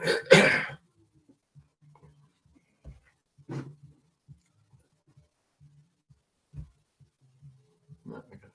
No, I got it.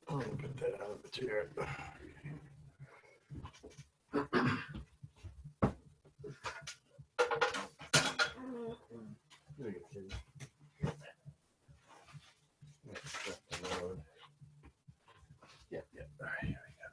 I'll put that out of the chair. There you go, Kitty. Yeah, yeah. All right, here we go.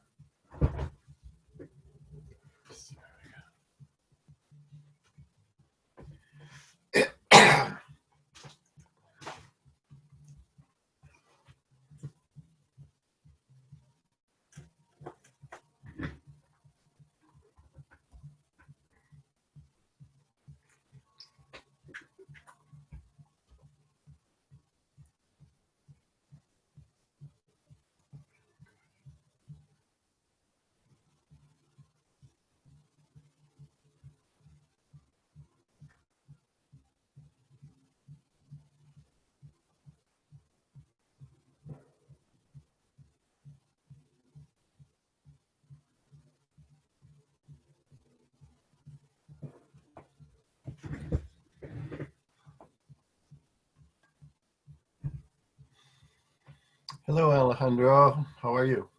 Hello, Alejandro. How are you?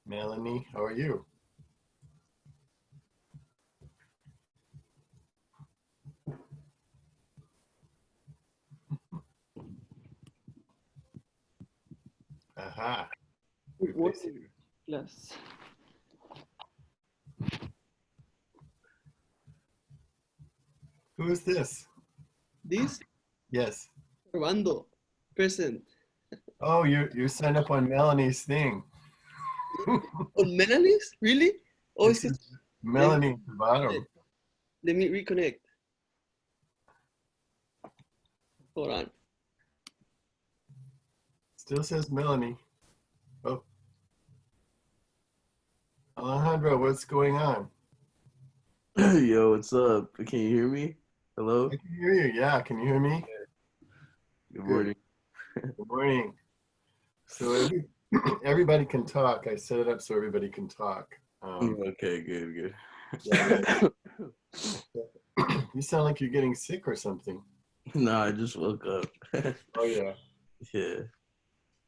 Melanie, how are you? Aha. Good morning, class. Who is this? This Yes. Armando, present. Oh, you signed up on Melanie's thing. On Melanie's? Really? Oh, It it's says just, Melanie at the bottom. let me reconnect. Hold on. Still says Melanie. Oh. Alejandro, what's going on? Yo, what's up? Can you hear me? Hello? I can hear you. Yeah, can you hear me? Good morning. Good morning. So everybody can talk. I set it up so everybody can talk. Okay, good. Yeah. You sound like you're getting sick or something. No, I just woke up. Oh yeah. Yeah.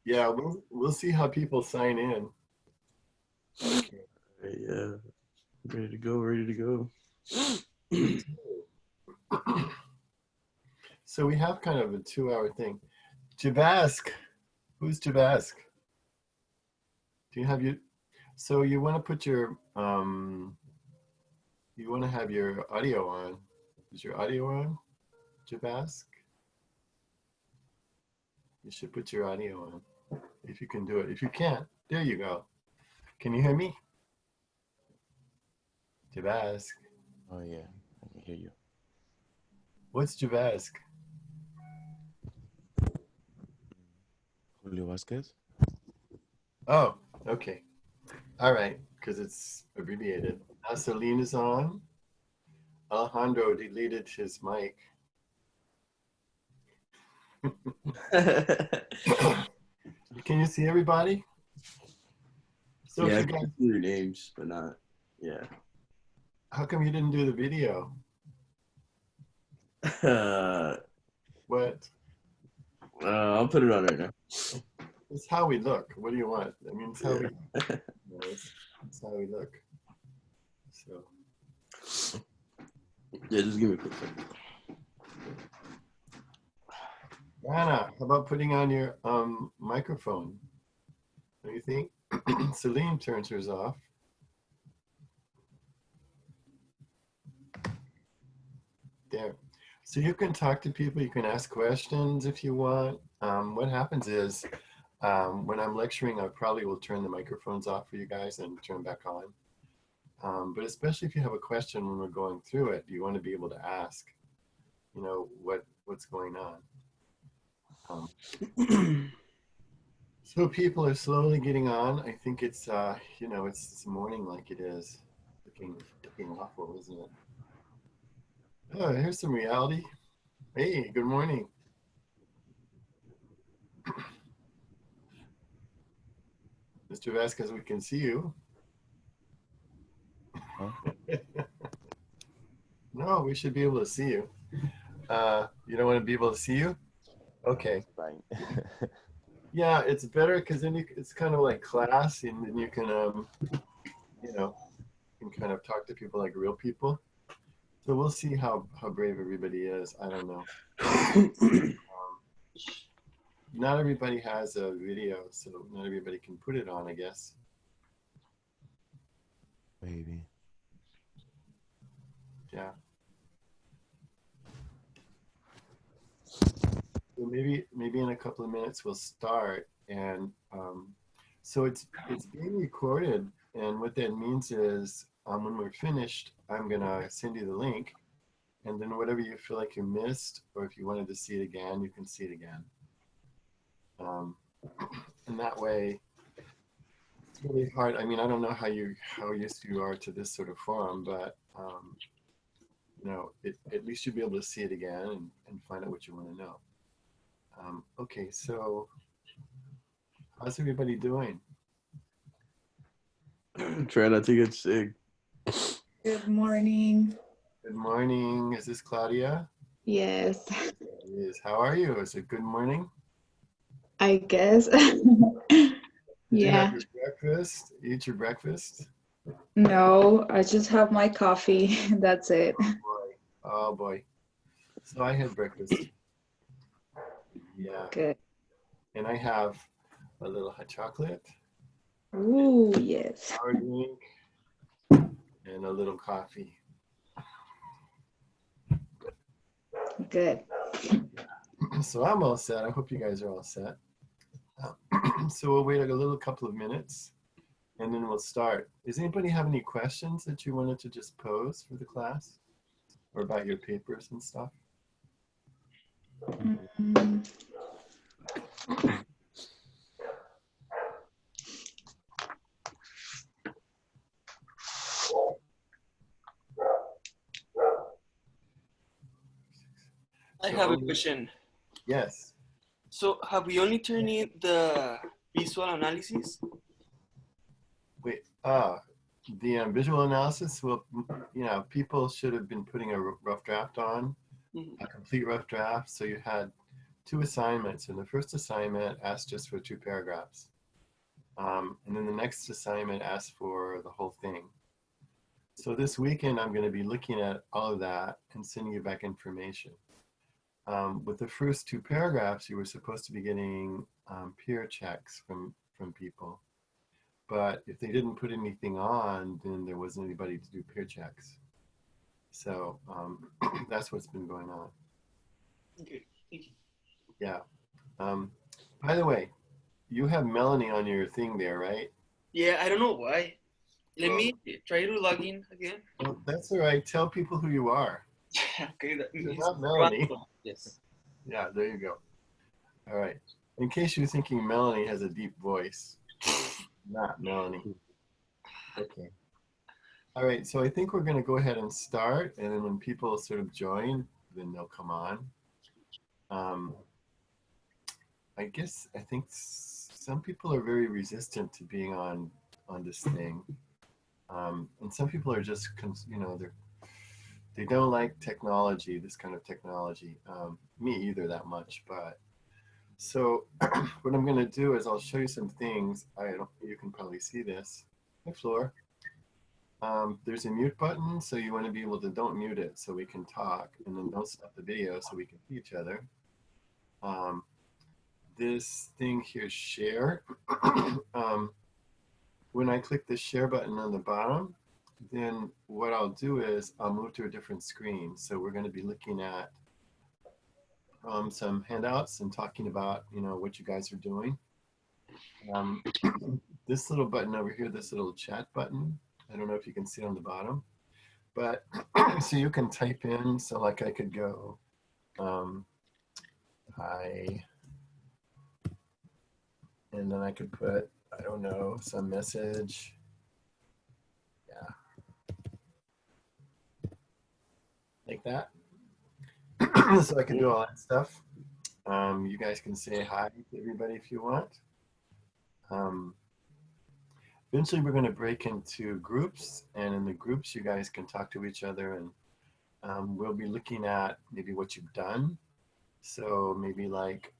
Yeah, we'll see how people sign in. Okay. Yeah. Ready to go. Me too. So we have kind of a 2-hour thing. Javask. Who's Javask? Do you have your, so you want to put your, you want to have your audio on. Is your audio on, Javask? You should put your audio on, if you can do it. If you can't, there you go. Can you hear me? Javask. Oh yeah, I can hear you. What's Javask? Julio Vasquez? Oh, okay. All right, because it's abbreviated. Now Celine is on. Alejandro deleted his mic. Can you see everybody? So Yeah, if I you can guys, see your names, but not. Yeah. how come you didn't do the video? What? I'll put it on right now. It's how we look. What do you want? I mean, it's how we. Yeah. It's how we look. So. Yeah, just give me a quick second. Anna, how about putting on your microphone? What do you think? Celine turns hers off. So you can talk to people, you can ask questions if you want. What happens is when I'm lecturing, I probably will turn the microphones off for you guys and turn back on. But especially if you have a question when we're going through it, you want to be able to ask, you know, what's going on. So people are slowly getting on. I think it's, you know, it's this morning like it is. Looking awful, isn't it? Oh, here's some reality. Hey, good morning. Mr. Vasquez, we can see you. Huh? No, we should be able to see you. You don't want to be able to see you? Okay. Fine. Yeah, it's better because then it's kind of like class, and then you can, you know, you can kind of talk to people like real people. So we'll see how brave everybody is. I don't know. Not everybody has a video, so not everybody can put it on, I guess. Maybe. Yeah. So maybe in a couple of minutes we'll start, and so it's being recorded, and what that means is when we're finished, I'm gonna send you the link, and then whatever you feel like you missed, or if you wanted to see it again, you can see it again. And that way, it's really hard. I mean, I don't know how used you are to this sort of forum, but you know, at least you'll be able to see it again and find out what you want to know. Okay, so how's everybody doing? Try not to get sick. Good morning. Good morning. Is this Claudia? Yes, It is. How are you? Is it good morning? I guess. Did you Yeah. have your breakfast? Eat your breakfast? No, I just have my coffee. That's it. Oh boy. Oh boy. So I had breakfast. Yeah. Good. And I have a little hot chocolate, Ooh, yes. sour drink, and a little coffee. Good. So I'm all set. I hope you guys are all set. So we'll wait a little couple of minutes and then we'll start. Does anybody have any questions that you wanted to just pose for the class or about your papers and stuff? Mm, I have a question. Yes. So have we only turned in the visual analysis? Wait. The visual analysis. Well, you know, people should have been putting a rough draft on, a complete rough draft. So you had 2 assignments, and the first assignment asked just for 2 paragraphs, and then the next assignment asked for the whole thing. So this weekend, I'm going to be looking at all of that and sending you back information. With the first 2 paragraphs, you were supposed to be getting peer checks from people. But if they didn't put anything on, then there wasn't anybody to do peer checks. So that's what's been going on. Okay, thank you. Yeah. By the way, you have Melanie on your thing there, right? Yeah, I don't know why. Let me try to log in again. Well, that's all right. Tell people who you are. Okay, that You're means not Melanie. Yes. Yeah, there you go. All right. In case you're thinking Melanie has a deep voice, not Melanie. Okay. All right. So I think we're going to go ahead and start. And then when people sort of join, then they'll come on. I think some people are very resistant to being on this thing. And some people are just, you know, they don't like technology, this kind of technology. Me either that much, but so what I'm going to do is I'll show you some things. You can probably see this. Hi, Floor. There's a mute button, so you want to be able to don't mute it so we can talk, and then don't stop the video so we can see each other. This thing here, share. When I click the share button on the bottom, then what I'll do is I'll move to a different screen. So we're going to be looking at some handouts and talking about, what you guys are doing. This little button over here, this little chat button, I don't know if you can see it on the bottom, but so you can type in, so like I could go, hi, and then I could put, I don't know, some message. Yeah. Like that. So I can do all that stuff. You guys can say hi to everybody if you want. Eventually we're going to break into groups, and in the groups you guys can talk to each other, and we'll be looking at maybe what you've done. So maybe like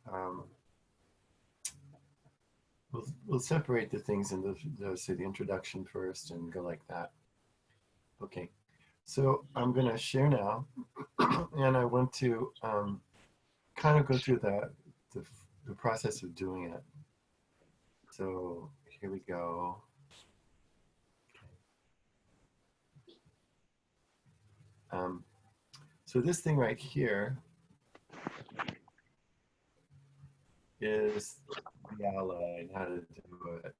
we'll separate the things in say the introduction first and go like that. Okay, so I'm going to share now, and I want to kind of go through the process of doing it. So here we go. So this thing right here is the outline, how to do it.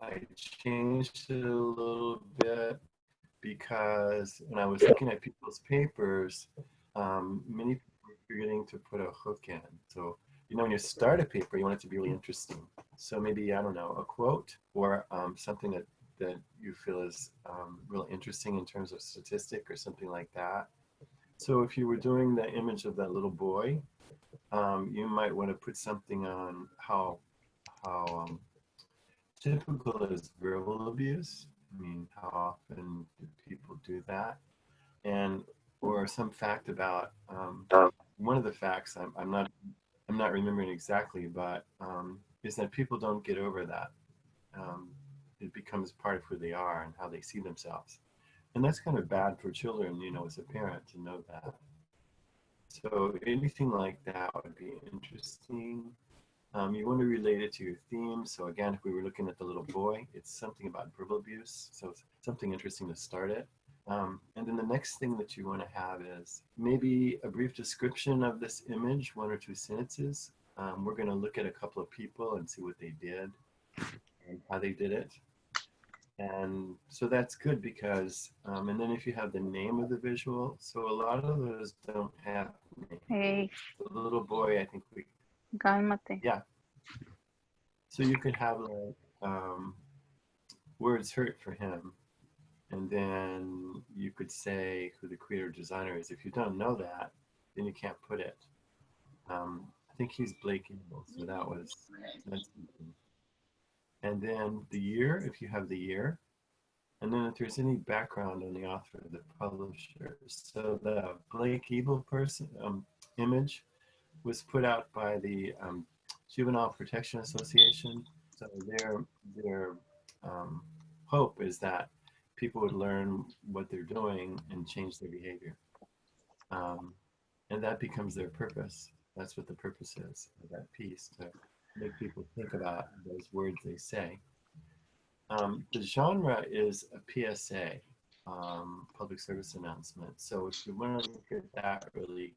I changed it a little bit because when I was looking at people's papers, many people were forgetting to put a hook in. So, when you start a paper, you want it to be really interesting. So maybe, I don't know, a quote or something that you feel is really interesting in terms of statistic or something like that. So if you were doing the image of that little boy, you might want to put something on how typical is verbal abuse. I mean, how often do people do that? And or some fact about one of the facts. I'm not remembering exactly, but is that people don't get over that. It becomes part of who they are and how they see themselves. And that's kind of bad for children, as a parent to know that. So anything like that would be interesting. You want to relate it to your theme. So again, if we were looking at the little boy, it's something about verbal abuse. So it's something interesting to start it. And then the next thing that you want to have is maybe a brief description of this image, 1 or 2 sentences. We're going to look at a couple of people and see what they did and how they did it. And so that's good because, and then if you have the name of the visual, so a lot of those don't have names. Hey, The little boy, I think cálmate. yeah. So you could have like words hurt for him, and then you could say who the creator designer is. If you don't know that, then you can't put it. I think he's Blake Engl, so that's something. And then the year, if you have the year, and then if there's any background on the author, the publisher. So the Blake Engl image was put out by the Juvenile Protection Association. So their hope is that people would learn what they're doing and change their behavior. And that becomes their purpose. That's what the purpose is of that piece, to make people think about those words they say. The genre is a PSA, public service announcement. So if you want to look at that really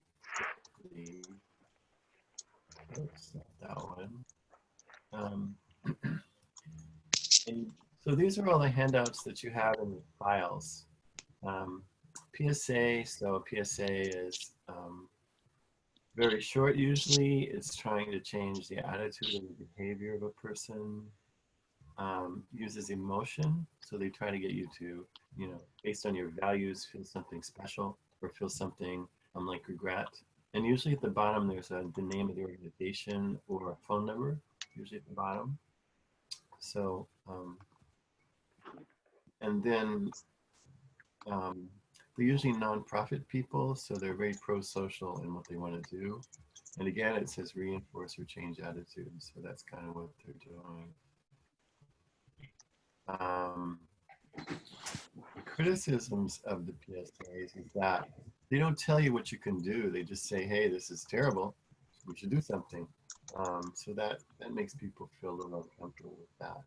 quickly, oops, not that one. And so these are all the handouts that you have in the files. PSA, so PSA is very short usually. It's trying to change the attitude and the behavior of a person. Uses emotion, so they try to get you to, based on your values, feel something special or feel something like regret. And usually at the bottom there's the name of the organization or a phone number, usually at the bottom. So, and then they're usually nonprofit people, so they're very pro-social in what they want to do. And again, it says reinforce or change attitudes, so that's kind of what they're doing. The criticisms of the PSAs is that they don't tell you what you can do. They just say, hey, this is terrible. We should do something. So that makes people feel a little uncomfortable with that.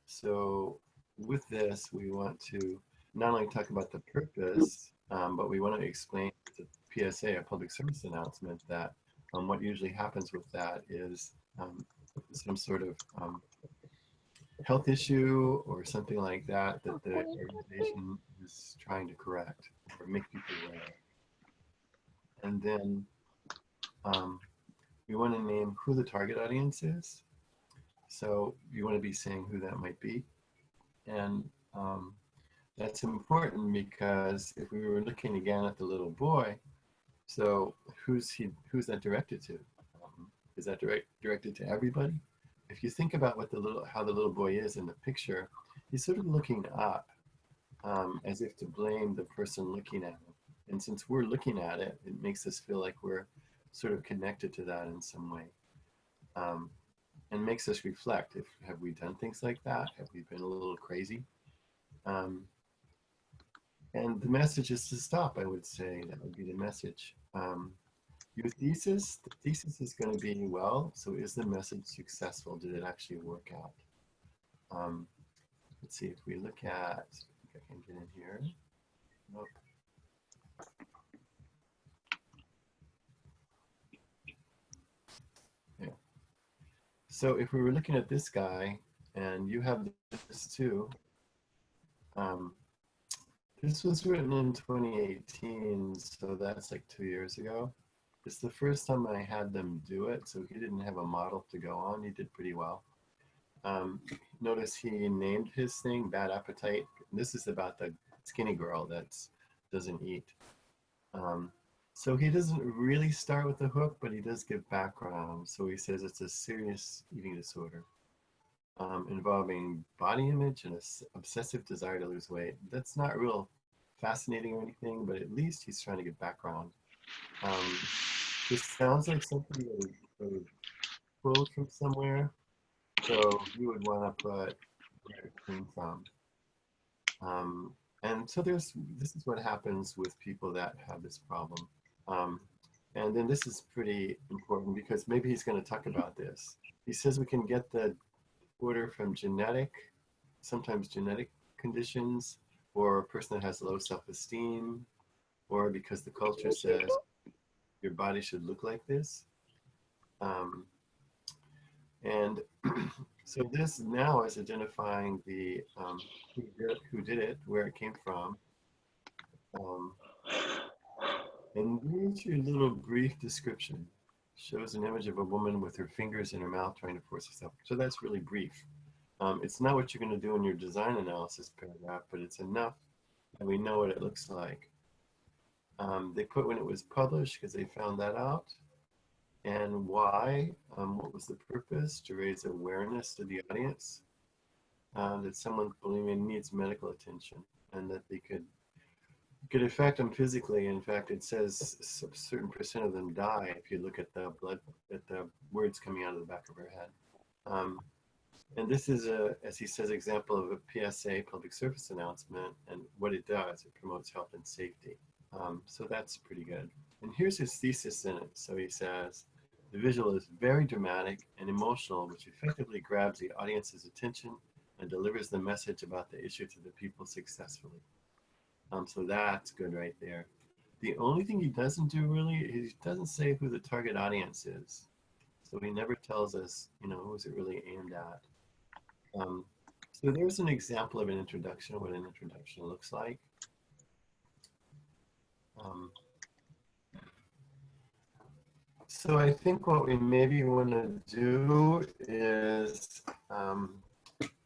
So with this, we want to not only talk about the purpose, but we want to explain to PSA, a public service announcement, that what usually happens with that is some sort of health issue or something like that that the organization is trying to correct or make people aware of. And then we want to name who the target audience is. So you want to be saying who that might be. And that's important because if we were looking again at the little boy, so who's that directed to? Is that directed to everybody? If you think about how the little boy is in the picture, he's sort of looking up as if to blame the person looking at him. And since we're looking at it, it makes us feel like we're sort of connected to that in some way. And makes us reflect. Have we done things like that? Have we been a little crazy? And the message is to stop, I would say. That would be the message. Your thesis, the thesis is going to be, well, so is the message successful? Did it actually work out? Let's see if we look at, I think I can get in here. Nope. Yeah. So if we were looking at this guy, and you have this too, this was written in 2018, so that's like 2 years ago. It's the first time I had them do it, so he didn't have a model to go on. He did pretty well. Notice he named his thing Bad Appetite. This is about the skinny girl that doesn't eat. So he doesn't really start with the hook, but he does give background. So he says it's a serious eating disorder involving body image and obsessive desire to lose weight. That's not real fascinating or anything, but at least he's trying to give background. This sounds like something that would pulled from somewhere, so you would want to put where it came from. And so this is what happens with people that have this problem. And then this is pretty important because maybe he's going to talk about this. He says we can get the order from sometimes genetic conditions, or a person that has low self-esteem, or because the culture says your body should look like this. And so this now is identifying the who did it, where it came from. And here's your little brief description. Shows an image of a woman with her fingers in her mouth trying to force herself. So that's really brief. It's not what you're going to do in your design analysis paragraph, but it's enough that we know what it looks like. They put when it was published because they found that out. And why? What was the purpose? To raise awareness to the audience that someone believing needs medical attention and that they could affect them physically. In fact, it says a certain percent of them die if you look at the words coming out of the back of her head. And this is as he says, example of a PSA, public service announcement, and what it does, it promotes health and safety. So that's pretty good. And here's his thesis sentence. So he says, the visual is very dramatic and emotional, which effectively grabs the audience's attention and delivers the message about the issue to the people successfully. So that's good right there. The only thing he doesn't do really is he doesn't say who the target audience is. So he never tells us, who is it really aimed at. So there's an example of an introduction, what an introduction looks like. So I think what we maybe want to do is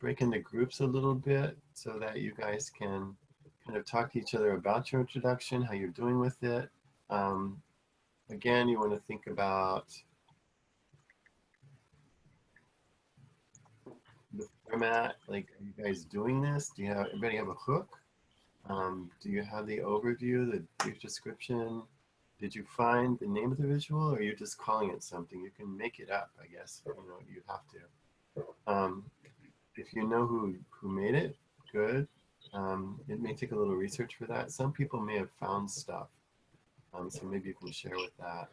break into groups a little bit so that you guys can kind of talk to each other about your introduction, how you're doing with it. Again, you want to think about the format, like, are you guys doing this? Do everybody have a hook? Do you have the overview, the brief description? Did you find the name of the visual, or are you just calling it something? You can make it up, I guess. You have to. If you know who made it, good. It may take a little research for that. Some people may have found stuff, so maybe you can share with that.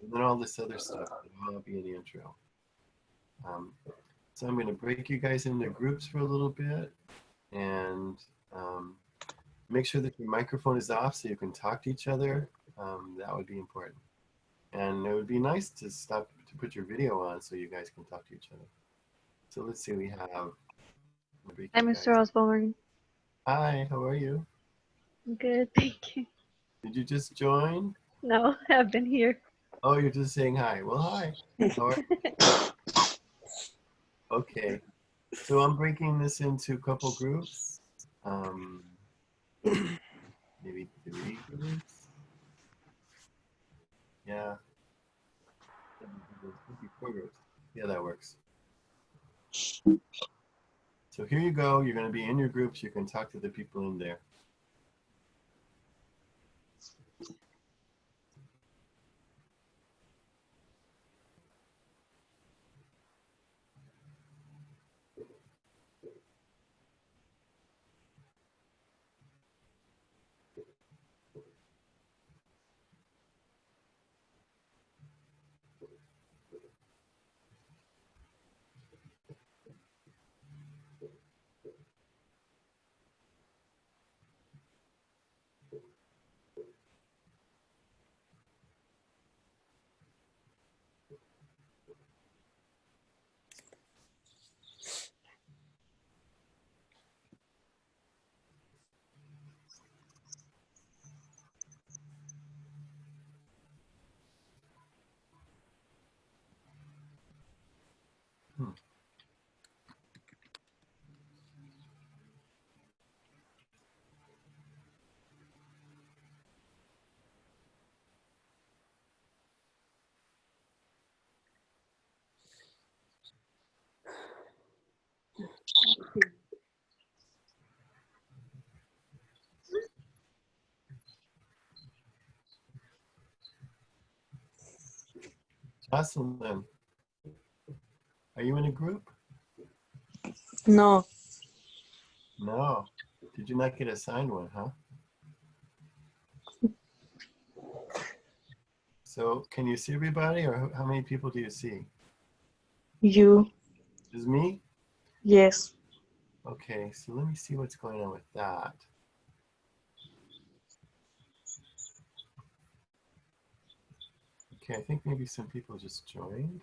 And then all this other stuff will all be in the intro. So I'm going to break you guys into groups for a little bit, and make sure that your microphone is off so you can talk to each other. That would be important. And it would be nice to stop to put your video on so you guys can talk to each other. So let's see, we have. Hi, Mr. Osborne. Hi, how are you? Good, thank you. Did you just join? No, I've been here. Oh, you're just saying hi. Well, hi. How are Okay. So I'm breaking this into a couple groups. Maybe 3 groups. Yeah. Maybe 4 groups. Yeah, that works. So here you go. You're going to be in your groups. You can talk to the people in there. Hmm. Jocelyn, are you in a group? No, No. Did you not get assigned one, huh? So can you see everybody, or how many people do you see? you, Just me? yes. Okay, so let me see what's going on with that. Okay, I think maybe some people just joined.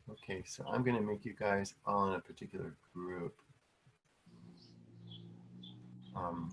Okay, so I'm going to make you guys all in a particular group. Um,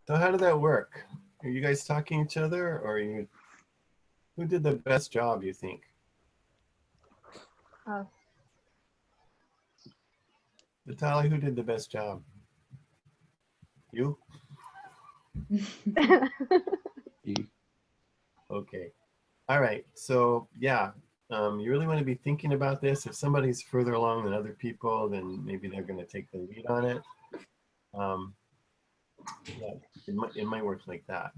So how did that work? Are you guys talking to each other, or are you? Who did the best job, you think? Oh. Natalie, who did the best job? You? You. Okay. All right. So yeah, you really want to be thinking about this. If somebody's further along than other people, then maybe they're going to take the lead on it. Yeah, it might work like that.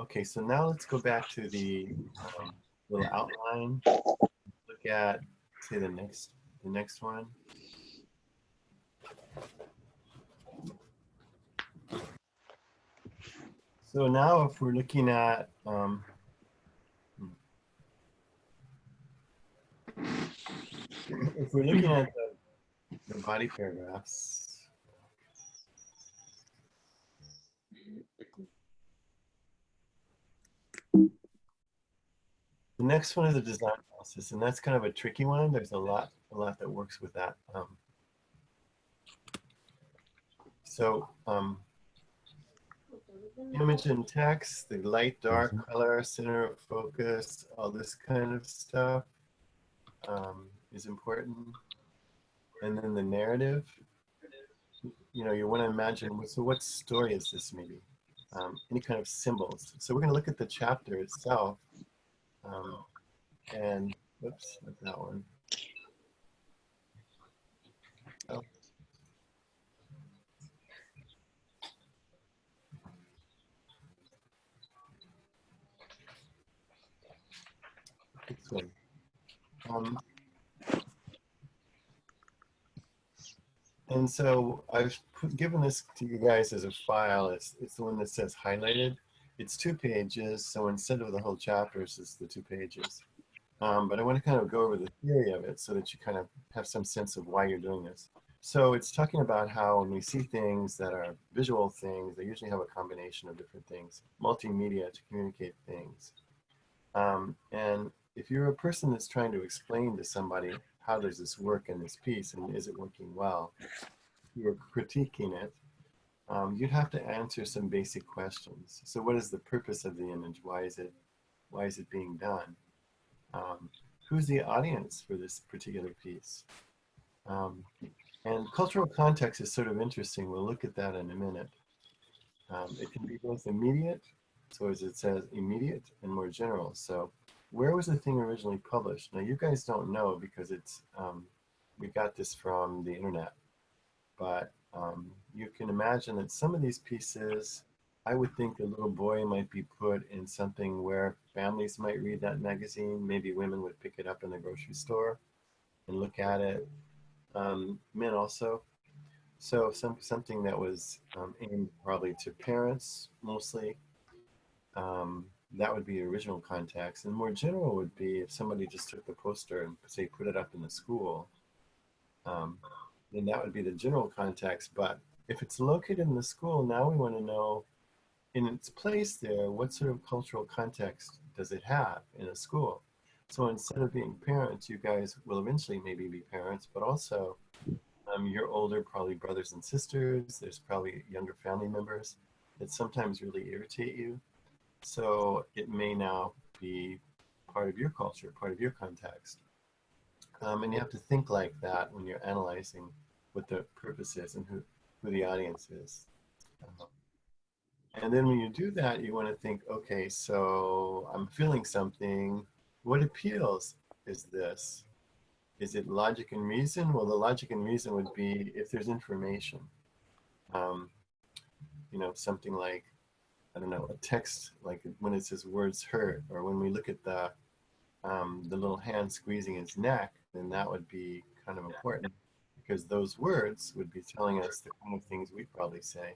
Okay, so now let's go back to the little outline. Look at, say, the next one. So now if we're looking at if we're looking at the body paragraphs, the next one is a design analysis, and that's kind of a tricky one. There's a lot that works with that. Image and text, the light, dark, color, center of focus, all this kind of stuff is important. And then the narrative, you know, you want to imagine, so what story is this maybe? Any kind of symbols. So we're going to look at the chapter itself. And, whoops, not that one. Oh. This one. And so I've given this to you guys as a file. It's the one that says highlighted. It's 2 pages, so instead of the whole chapter, it's just the 2 pages. But I want to kind of go over the theory of it so that you kind of have some sense of why you're doing this. So it's talking about how when we see things that are visual things, they usually have a combination of different things, multimedia to communicate things. And if you're a person that's trying to explain to somebody how does this work in this piece and is it working well, you're critiquing it, you'd have to answer some basic questions. So what is the purpose of the image? Why is it being done? Who's the audience for this particular piece? And cultural context is sort of interesting. We'll look at that in a minute. It can be both immediate, so as it says, immediate, and more general. So where was the thing originally published? Now you guys don't know because it's, we got this from the internet, but you can imagine that some of these pieces, I would think the little boy might be put in something where families might read that magazine. Maybe women would pick it up in the grocery store and look at it. Men also. So something that was aimed probably to parents mostly. That would be original context. And more general would be if somebody just took the poster and say put it up in the school. Then that would be the general context. But if it's located in the school, now we want to know in its place there, what sort of cultural context does it have in a school? So instead of being parents, you guys will eventually maybe be parents, but also you're older, probably brothers and sisters. There's probably younger family members that sometimes really irritate you. So it may now be part of your culture, part of your context. And you have to think like that when you're analyzing what the purpose is and who the audience is. And then when you do that, you want to think, okay, so I'm feeling something. What appeals is this? Is it logic and reason? Well, the logic and reason would be if there's information. You know, something like I don't know, a text, like when it says words hurt, or when we look at the little hand squeezing his neck, then that would be kind of important because those words would be telling us the kind of things we probably say.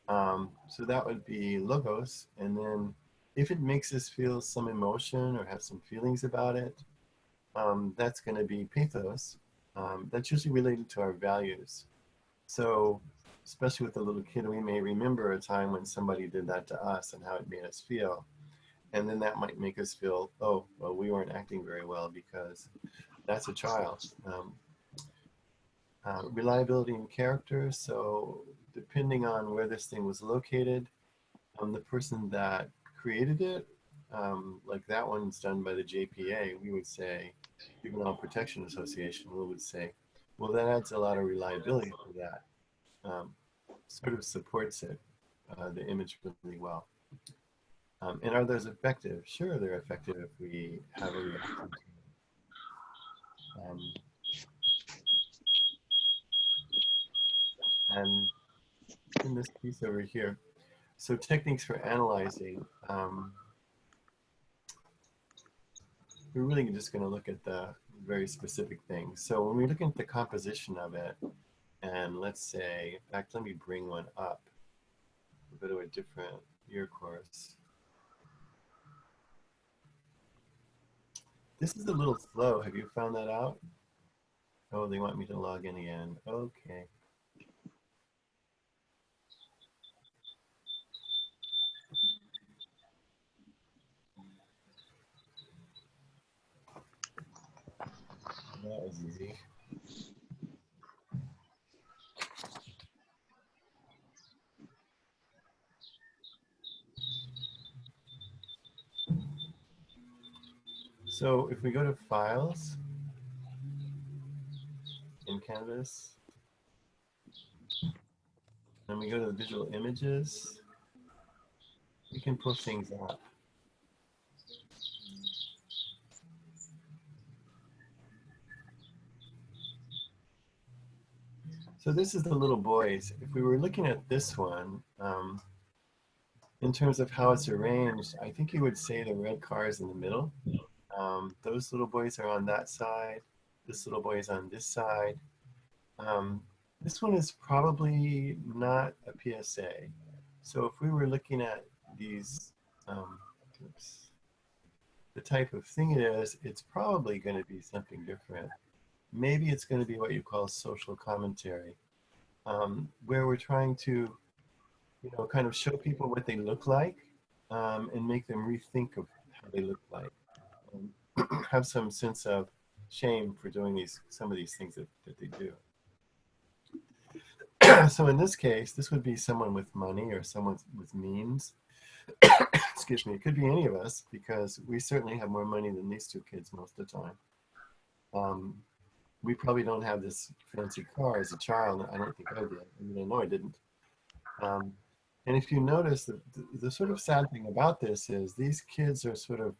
So that would be logos. And then if it makes us feel some emotion or have some feelings about it, that's going to be pathos. That's usually related to our values. So especially with a little kid, we may remember a time when somebody did that to us and how it made us feel. And then that might make us feel, oh, well, we weren't acting very well because that's a child. Reliability and character. So depending on where this thing was located, the person that created it, like that one's done by the JPA, we would say, Juvenile Protection Association, we would say, well, that adds a lot of reliability to that. Sort of supports it, the image really well. And are those effective? Sure, they're effective if we have a reaction to them. And in this piece over here, so techniques for analyzing, we're really just going to look at the very specific things. So when we look at the composition of it, and let's say, in fact, let me bring one up. We'll go to a different year course. This is a little slow. Have you found that out? Oh, they want me to log in again. Okay. That was easy. So if we go to Files in Canvas, and we go to the Visual Images, we can pull things up. So this is the little boys. If we were looking at this one, in terms of how it's arranged, I think you would say the red car is in the middle. Those little boys are on that side. This little boy is on this side. This one is probably not a PSA. So if we were looking at these, the type of thing it is, it's probably going to be something different. Maybe it's going to be what you call social commentary, where we're trying to, kind of show people what they look like, and make them rethink of how they look like. Have some sense of shame for doing some of these things that they do. So in this case, this would be someone with money or someone with means. Excuse me, it could be any of us because we certainly have more money than these two kids most of the time. We probably don't have this fancy car as a child. I don't think I did. I mean, I know I didn't. And if you notice, the sort of sad thing about this is these kids are sort of,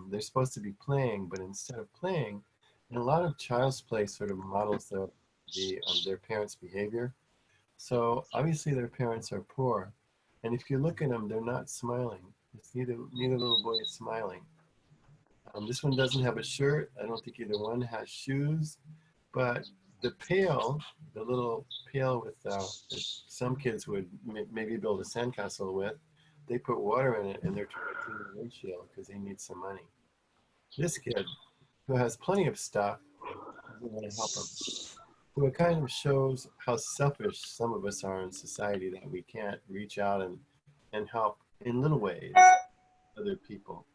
they're supposed to be playing, but instead of playing, and a lot of child's play sort of models their parents' behavior. So obviously their parents are poor. And if you look at them, they're not smiling. It's neither little boy is smiling. This one doesn't have a shirt. I don't think either one has shoes. But the pail, the little pail with that some kids would maybe build a sandcastle with, they put water in it and they're trying to clean the windshield because they need some money. This kid, who has plenty of stuff, doesn't want to help him. So it kind of shows how selfish some of us are in society, that we can't reach out and help in little ways other people.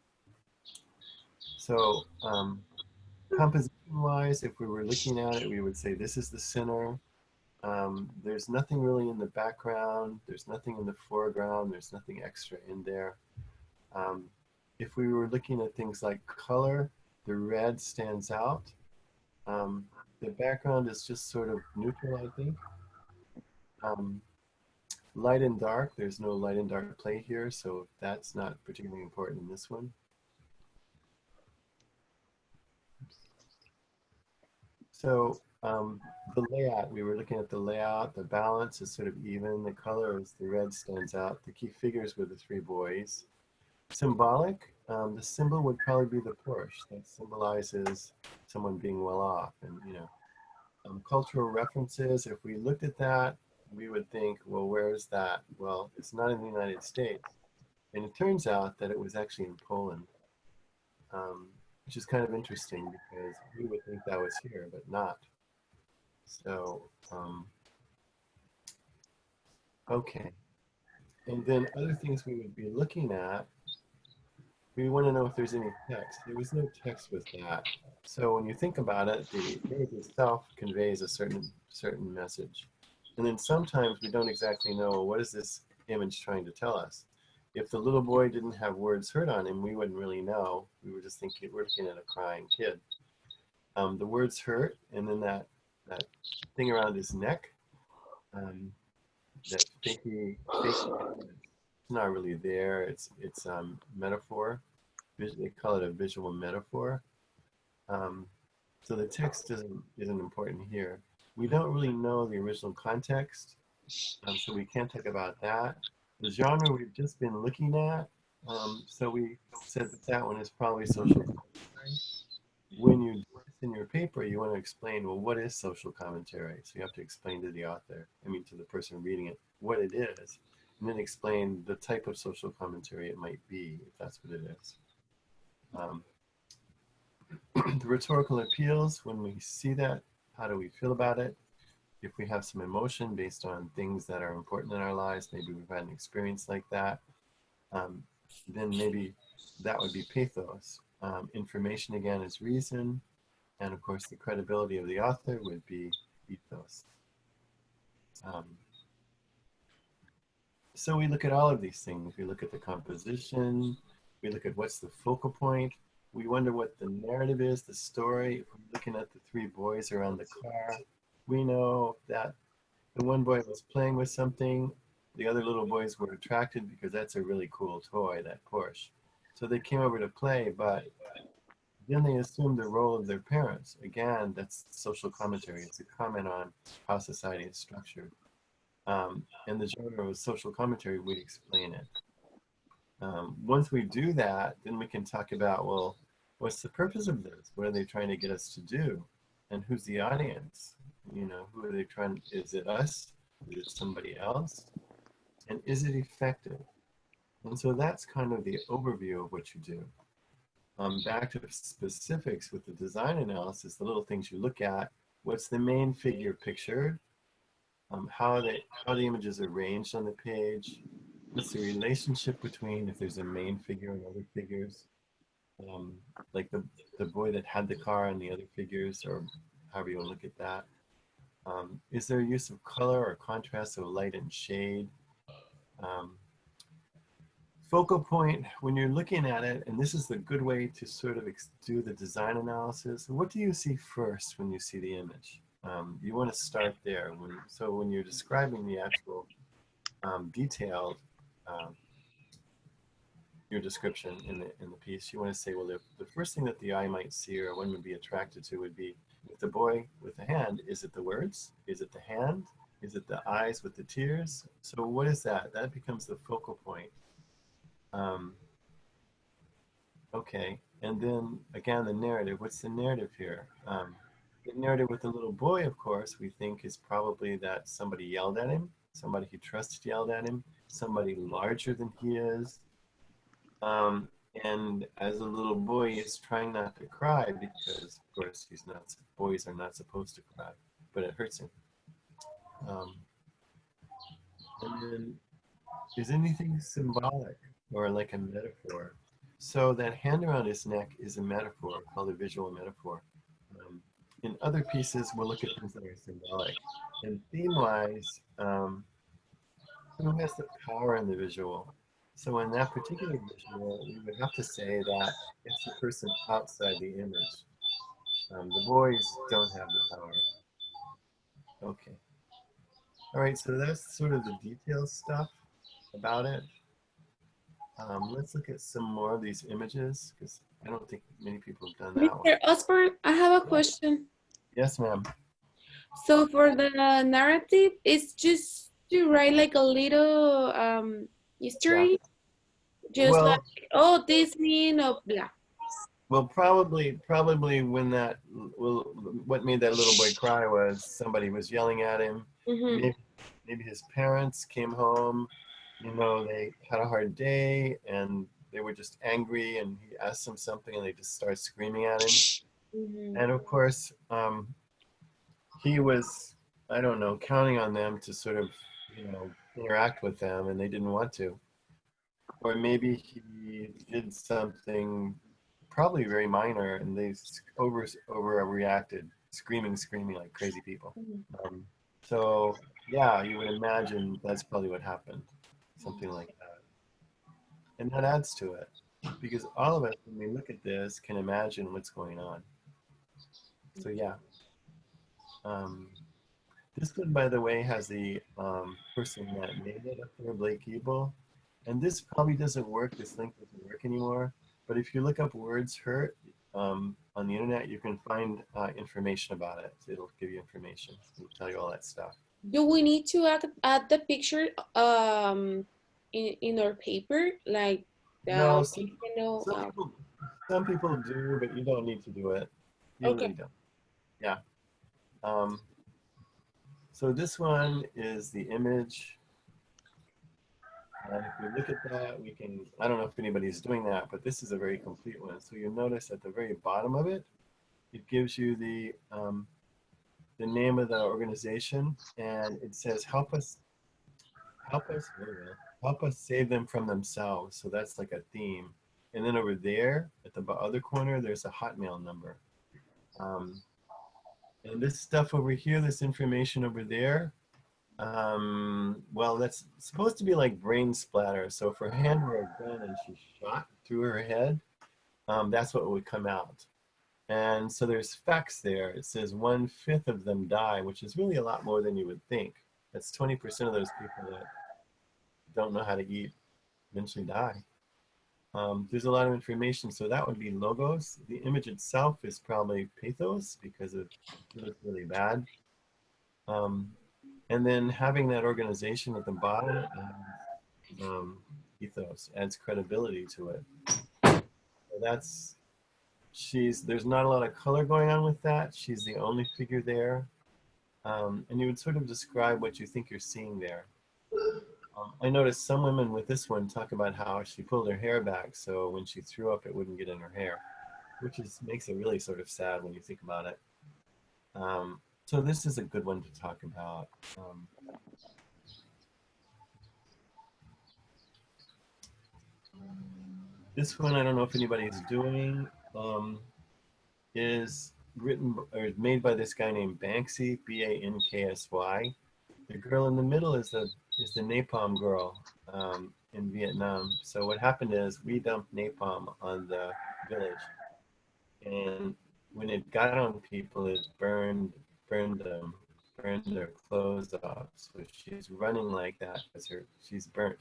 So composition-wise, if we were looking at it, we would say this is the center. There's nothing really in the background. There's nothing in the foreground. There's nothing extra in there. If we were looking at things like color, the red stands out. The background is just sort of neutral, I think. Light and dark, there's no light and dark play here, so that's not particularly important in this one. So The layout, we were looking at the layout. The balance is sort of even. The color is the red stands out. The key figures were the three boys. Symbolic, the symbol would probably be the Porsche. That symbolizes someone being well off. And, you know, cultural references, if we looked at that, we would think, well, where is that? Well, it's not in the United States. And it turns out that it was actually in Poland, which is kind of interesting because we would think that was here, but not. So, okay. And then other things we would be looking at, we want to know if there's any text. There was no text with that. So when you think about it, the image itself conveys a certain message. And then sometimes we don't exactly know, what is this image trying to tell us? If the little boy didn't have words heard on him, we wouldn't really know. We were just thinking, we're looking at a crying kid. The words hurt, and then that thing around his neck, that fakey, it's not really there. It's metaphor. They call it a visual metaphor. So the text isn't important here. We don't really know the original context, so we can't talk about that. The genre we've just been looking at, so we said that one is probably social commentary. When you do this in your paper, you want to explain, well, what is social commentary? So you have to explain to the author, to the person reading it, what it is, and then explain the type of social commentary it might be, if that's what it is. The rhetorical appeals, when we see that, how do we feel about it? If we have some emotion based on things that are important in our lives, maybe we've had an experience like that, then maybe that would be pathos. Information, again, is reason, and of course the credibility of the author would be ethos. So we look at all of these things. We look at the composition, we look at what's the focal point, we wonder what the narrative is, the story. If we're looking at the three boys around the car, we know that the one boy was playing with something, the other little boys were attracted because that's a really cool toy, that Porsche. So they came over to play, but then they assumed the role of their parents. Again, that's social commentary. It's a comment on how society is structured. And the genre of social commentary would explain it. Once we do that, then we can talk about, well, what's the purpose of this? What are they trying to get us to do? And who's the audience? Who are they trying? Is it us? Is it somebody else? And is it effective? And so that's kind of the overview of what you do. Back to specifics with the design analysis, the little things you look at. What's the main figure pictured? How the images are arranged on the page. What's the relationship between, if there's a main figure and other figures? Like the boy that had the car and the other figures, or however you want to look at that. Is there use of color or contrast of light and shade? Focal point, when you're looking at it, and this is the good way to sort of do the design analysis, what do you see first when you see the image? You want to start there. So when you're describing the actual detailed your description in the piece, you want to say, well, the first thing that the eye might see or one would be attracted to would be, with the boy with the hand, is it the words? Is it the hand? Is it the eyes with the tears? So what is that? That becomes the focal point. Okay, and then again, the narrative. What's the narrative here? The narrative with the little boy, of course, we think is probably that somebody yelled at him, somebody he trusted yelled at him, somebody larger than he is. And as a little boy, he's trying not to cry because, of course, boys are not supposed to cry, but it hurts him. And then, is anything symbolic or like a metaphor? So that hand around his neck is a metaphor called a visual metaphor. In other pieces, we'll look at things that are symbolic. And theme-wise, who has the power in the visual? So in that particular visual, we would have to say that it's the person outside the image. The boys don't have the power. Okay. All right, so that's sort of the detailed stuff about it. Let's look at some more of these images, because I don't think many people have done that one. Mr. Osborne, I have a question. Yes, ma'am. So for the narrative, it's just to write like a little Yeah. history, just like, Well, oh, this mean of blah. well, probably when that, well, what made that little boy cry was somebody was yelling at him. Mm-hmm. Maybe his parents came home, they had a hard day and they were just angry and he asked them something and they just started screaming at him. Mm-hmm. And of course, he was, I don't know, counting on them to sort of, interact with them and they didn't want to. Or maybe he did something probably very minor and they overreacted, screaming like crazy people. Um, so yeah, you would imagine that's probably what happened, something like that. And that adds to it because all of us, when we look at this, can imagine what's going on. So yeah. Um, this one, by the way, has the person that made it up there, Blake Ebel. And this probably doesn't work. This link doesn't work anymore. But if you look up words hurt on the internet, you can find information about it. It'll give you information. It'll tell you all that stuff. Do we need to add the picture in our paper, like No, some people do, but you don't need to do it. You okay. really don't. Yeah. So this one is the image. And if we look at that, we can, I don't know if anybody's doing that, but this is a very complete one. So you'll notice at the very bottom of it, it gives you the name of the organization and it says, help us save them from themselves. So that's like a theme. And then over there at the other corner, there's a Hotmail number. And this stuff over here, this information over there, well, that's supposed to be like brain splatter. So if her hand were a gun and she shot through her head, that's what would come out. And so there's facts there. It says 1/5 of them die, which is really a lot more than you would think. That's 20% of those people that don't know how to eat eventually die. There's a lot of information, so that would be logos. The image itself is probably pathos because it looks really bad. And then having that organization at the bottom adds ethos, adds credibility to it. So there's not a lot of color going on with that. She's the only figure there. And you would sort of describe what you think you're seeing there. I noticed some women with this one talk about how she pulled her hair back so when she threw up it wouldn't get in her hair, which makes it really sort of sad when you think about it. So this is a good one to talk about. This one, I don't know if anybody's doing, is written or made by this guy named Banksy, Banksy. The girl in the middle is the napalm girl in Vietnam. So what happened is we dumped napalm on the village, and when it got on people, it burned their clothes off. So she's running like that because she's burnt.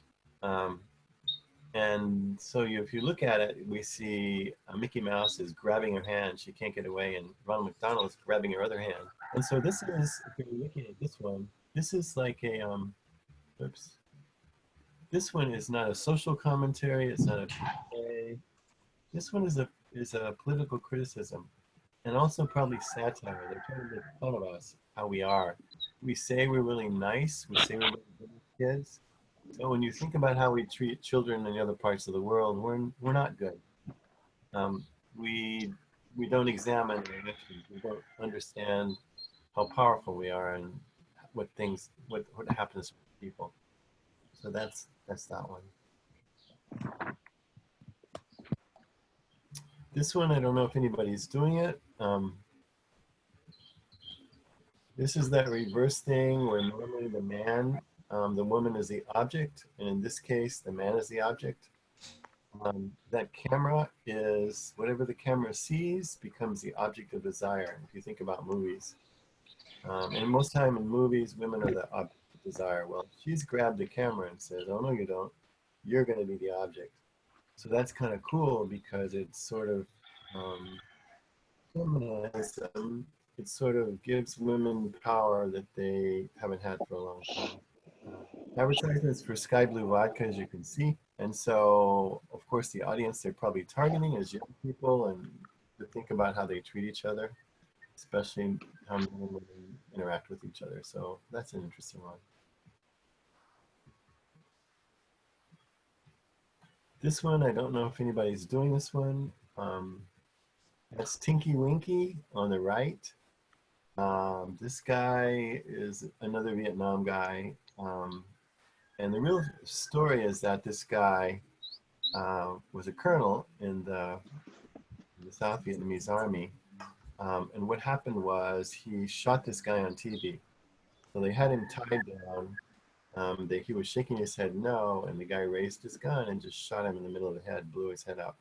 And so if you look at it, we see Mickey Mouse is grabbing her hand. She can't get away. And Ronald McDonald is grabbing her other hand. And so this is, if you're looking at this one, this is like a, oops. This one is not a social commentary. It's not a PK. This one is a political criticism and also probably satire. They're trying to make fun of us, how we are. We say we're really nice. We say we're really good kids. So when you think about how we treat children in the other parts of the world, we're not good. We don't examine our actions. We don't understand how powerful we are and what happens to people. So that's that one. This one, I don't know if anybody's doing it. This is that reverse thing where normally the woman is the object, and in this case, the man is the object. That camera is, whatever the camera sees becomes the object of desire, if you think about movies. And most time in movies, women are the object of desire. Well, she's grabbed the camera and says, oh, no, you don't. You're going to be the object. So that's kind of cool because it's sort of feminism it sort of gives women power that they haven't had for a long time. Advertisements for Sky Blue Vodka, as you can see. And so, of course, the audience they're probably targeting is young people, and to think about how they treat each other, especially how men and women interact with each other. So that's an interesting one. This one, I don't know if anybody's doing this one. That's Tinky Winky on the right. This guy is another Vietnam guy. And the real story is that this guy was a colonel in the South Vietnamese army. And what happened was he shot this guy on TV. So they had him tied down. He was shaking his head no, and the guy raised his gun and just shot him in the middle of the head, blew his head up.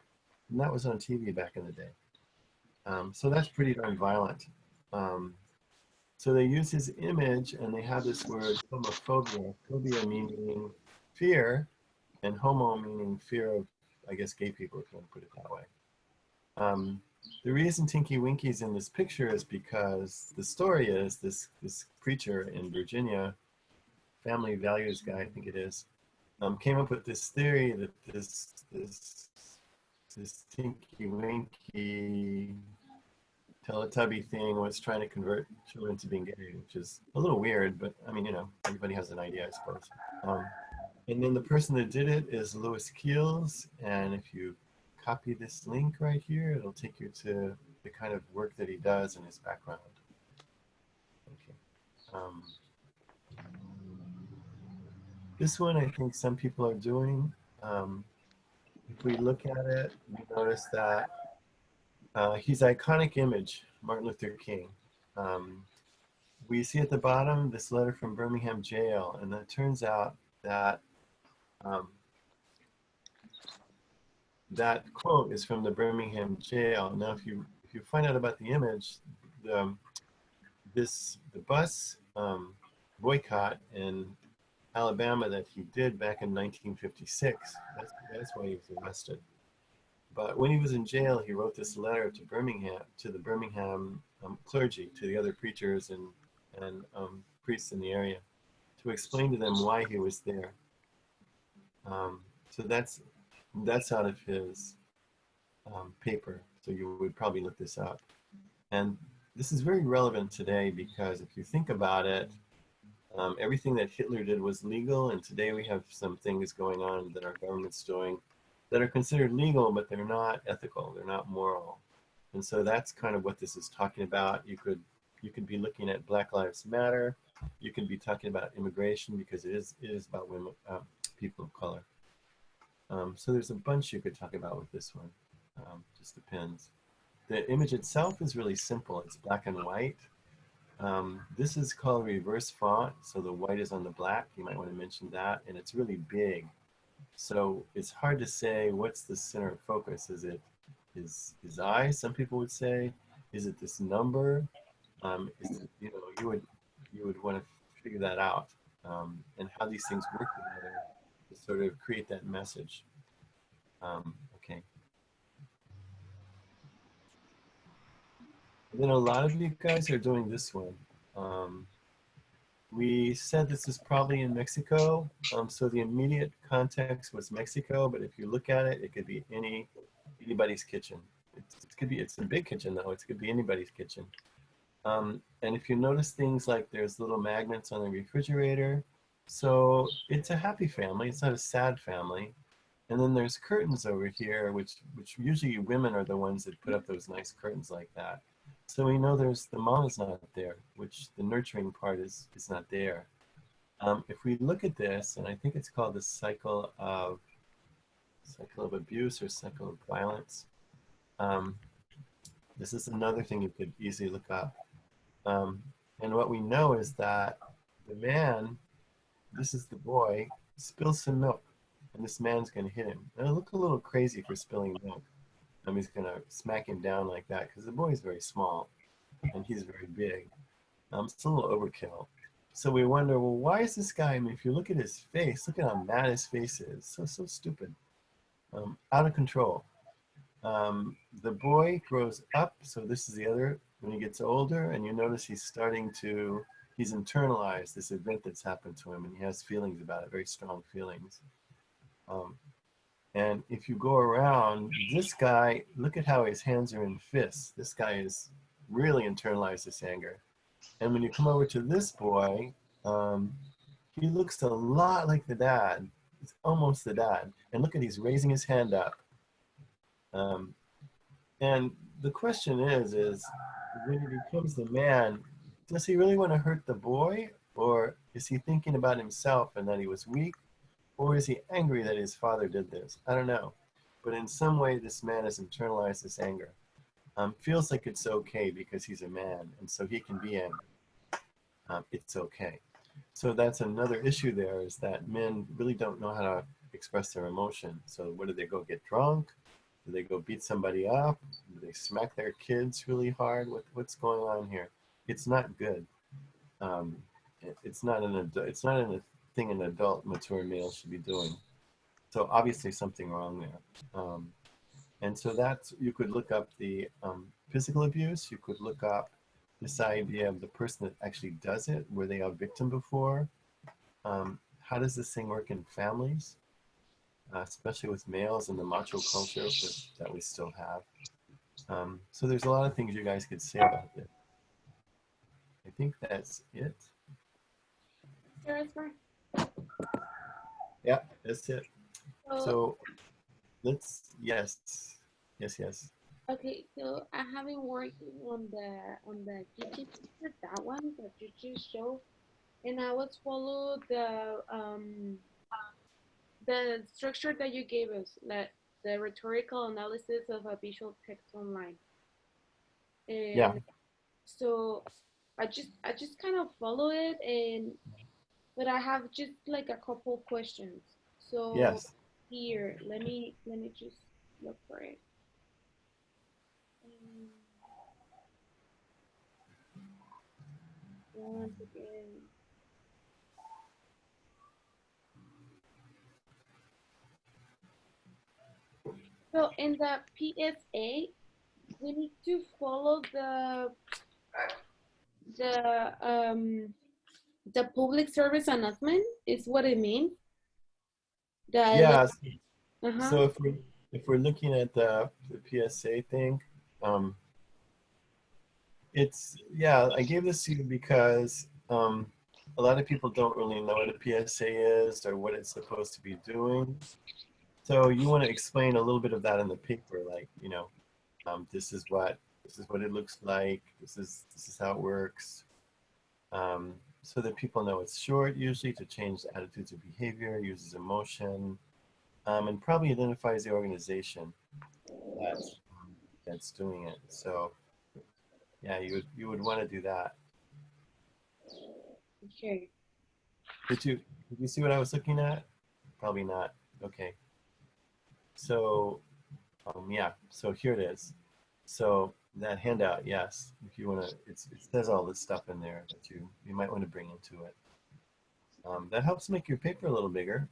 And that was on TV back in the day. So that's pretty darn violent. So they use his image, and they have this word homophobia. Phobia meaning fear, and homo meaning fear of, I guess, gay people, if you want to put it that way. The reason Tinky Winky's in this picture is because the story is this preacher in Virginia, family values guy, I think it is, came up with this theory that this Tinky Winky Teletubby thing was trying to convert children to being gay, which is a little weird, but I mean, you know, everybody has an idea, I suppose. And then the person that did it is Lewis Keels, and if you copy this link right here, it'll take you to the kind of work that he does in his background. Okay. This one I think some people are doing. If we look at it, we notice that his iconic image, Martin Luther King. We see at the bottom this letter from Birmingham jail, and it turns out that that quote is from the Birmingham jail. Now, if you find out about the image, the bus boycott in Alabama that he did back in 1956, that's why he was arrested. But when he was in jail, he wrote this letter to the Birmingham clergy, to the other preachers and priests in the area, to explain to them why he was there. So that's out of his paper. So you would probably look this up. And this is very relevant today because if you think about it, everything that Hitler did was legal, and today we have some things going on that our government's doing that are considered legal, but they're not ethical, they're not moral. And so that's kind of what this is talking about. You could be looking at Black Lives Matter. You can be talking about immigration because it is about women, people of color. So there's a bunch you could talk about with this one. Just depends. The image itself is really simple. It's black and white. This is called reverse font, so the white is on the black. You might want to mention that, and it's really big. So it's hard to say what's the center of focus. Is it his eyes? Some people would say. Is it this number? Is it, you would want to figure that out, and how these things work together to sort of create that message. Okay. And then a lot of you guys are doing this one. We said this is probably in Mexico, so the immediate context was Mexico, but if you look at it, it could be anybody's kitchen. It's a big kitchen though, it could be anybody's kitchen. And if you notice things like there's little magnets on the refrigerator, so it's a happy family, it's not a sad family. And then there's curtains over here, which usually women are the ones that put up those nice curtains like that. So we know the mom is not there, which the nurturing part is not there. If we look at this, and I think it's called the cycle of abuse or cycle of violence. This is another thing you could easily look up. And what we know is that the man, this is the boy, spills some milk, and this man's going to hit him. And it'll look a little crazy for spilling milk. He's going to smack him down like that because the boy is very small and he's very big. It's a little overkill. So we wonder, well, why is this guy, I mean, if you look at his face, look at how mad his face is. So stupid. Out of control. The boy grows up, so this is the other, when he gets older, and you notice he's internalized this event that's happened to him, and he has feelings about it, very strong feelings. And if you go around, this guy, look at how his hands are in fists. This guy is really internalized this anger. And when you come over to this boy, he looks a lot like the dad. It's almost the dad. And look at, he's raising his hand up. And the question is when he becomes the man, does he really want to hurt the boy? Or is he thinking about himself and that he was weak? Or is he angry that his father did this? I don't know. But in some way, this man has internalized this anger. Feels like it's okay because he's a man, and so he can be angry. It's okay. So that's another issue there, is that men really don't know how to express their emotion. So what do they go get drunk? Do they go beat somebody up? Do they smack their kids really hard? What's going on here? It's not good. It's not a thing an adult mature male should be doing. So obviously something wrong there. And so that's, you could look up the physical abuse. You could look up this idea of the person that actually does it. Were they a victim before? How does this thing work in families? Especially with males and the macho culture that we still have. So there's a lot of things you guys could say about this. I think that's it. Yeah, that's it. So let's, yes. Okay, so I haven't worked on the teaching picture, that one that you just showed, and I was follow the structure that you gave us, like the rhetorical analysis of a visual text online. And Yeah. so I just kind of follow it, but I have just like a couple questions. So Yes. here, let me just look for it. Once again. So in the PSA, we need to follow the public service announcement is what it means. Yeah. Uh-huh. So if we're looking at the PSA thing, it's, yeah, I gave this to you because a lot of people don't really know what a PSA is or what it's supposed to be doing. So you want to explain a little bit of that in the paper, like, this is what it looks like. This is how it works. So that people know it's short, usually, to change attitudes or behavior, uses emotion, and probably identifies the organization that's doing it. So yeah, you would want to do that. Okay. Did you see what I was looking at? Probably not. Okay. So yeah, so here it is. So that handout, yes, if you want to, it says all this stuff in there that you might want to bring into it. That helps make your paper a little bigger.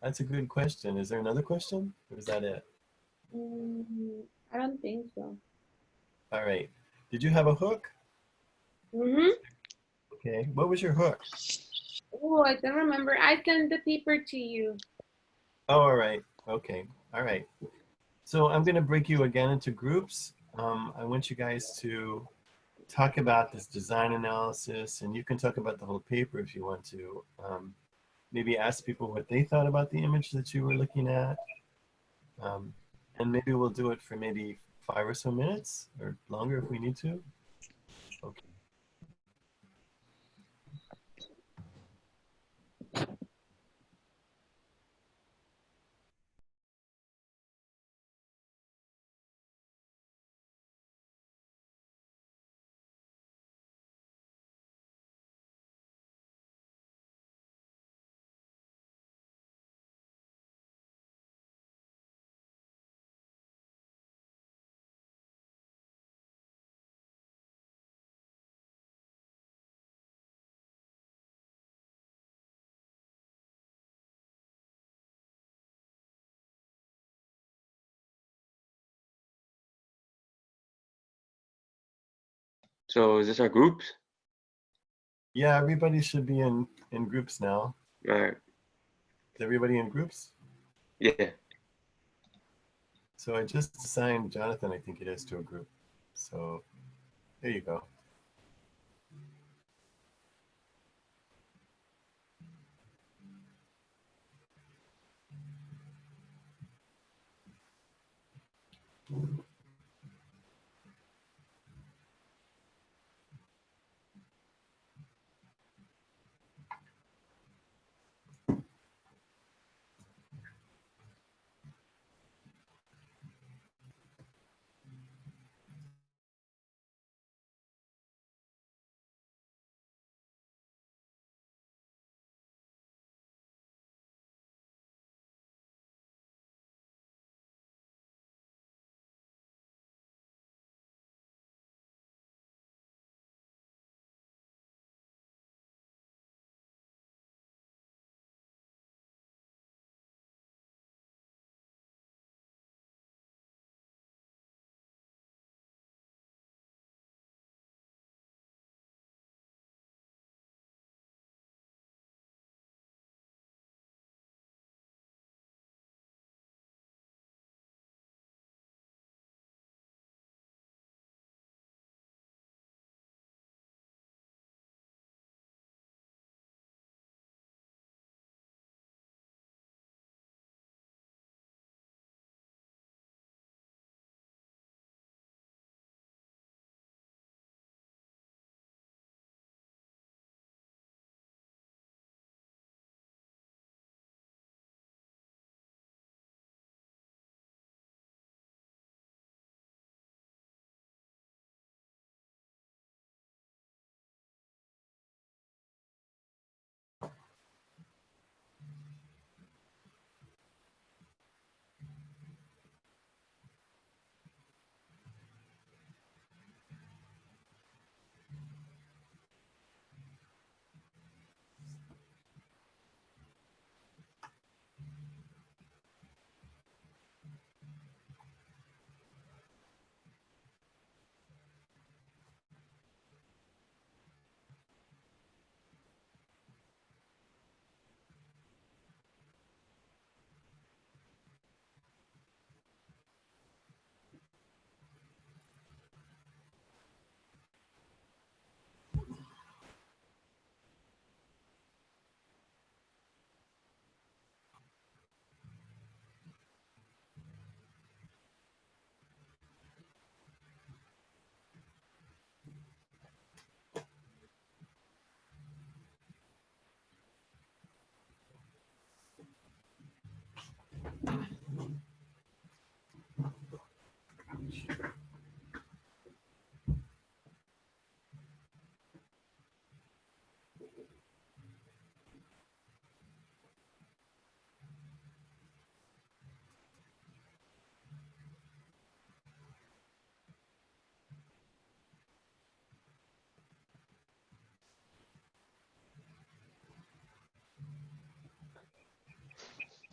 That's a good question. Is there another question, or is that it? I don't think so. All right. Did you have a hook? Mm-hmm. Okay. What was your hook? Oh, I don't remember. I sent the paper to you. Oh, all right. Okay. All right. So I'm going to break you again into groups. I want you guys to talk about this design analysis, and you can talk about the whole paper if you want to. Maybe ask people what they thought about the image that you were looking at. And maybe we'll do it for maybe 5 or so minutes or longer if we need to. Okay. So is this our groups? Yeah, everybody should be in groups now. All right. Is everybody in groups? Yeah. So I just assigned Jonathan, I think it is, to a group. So there you go.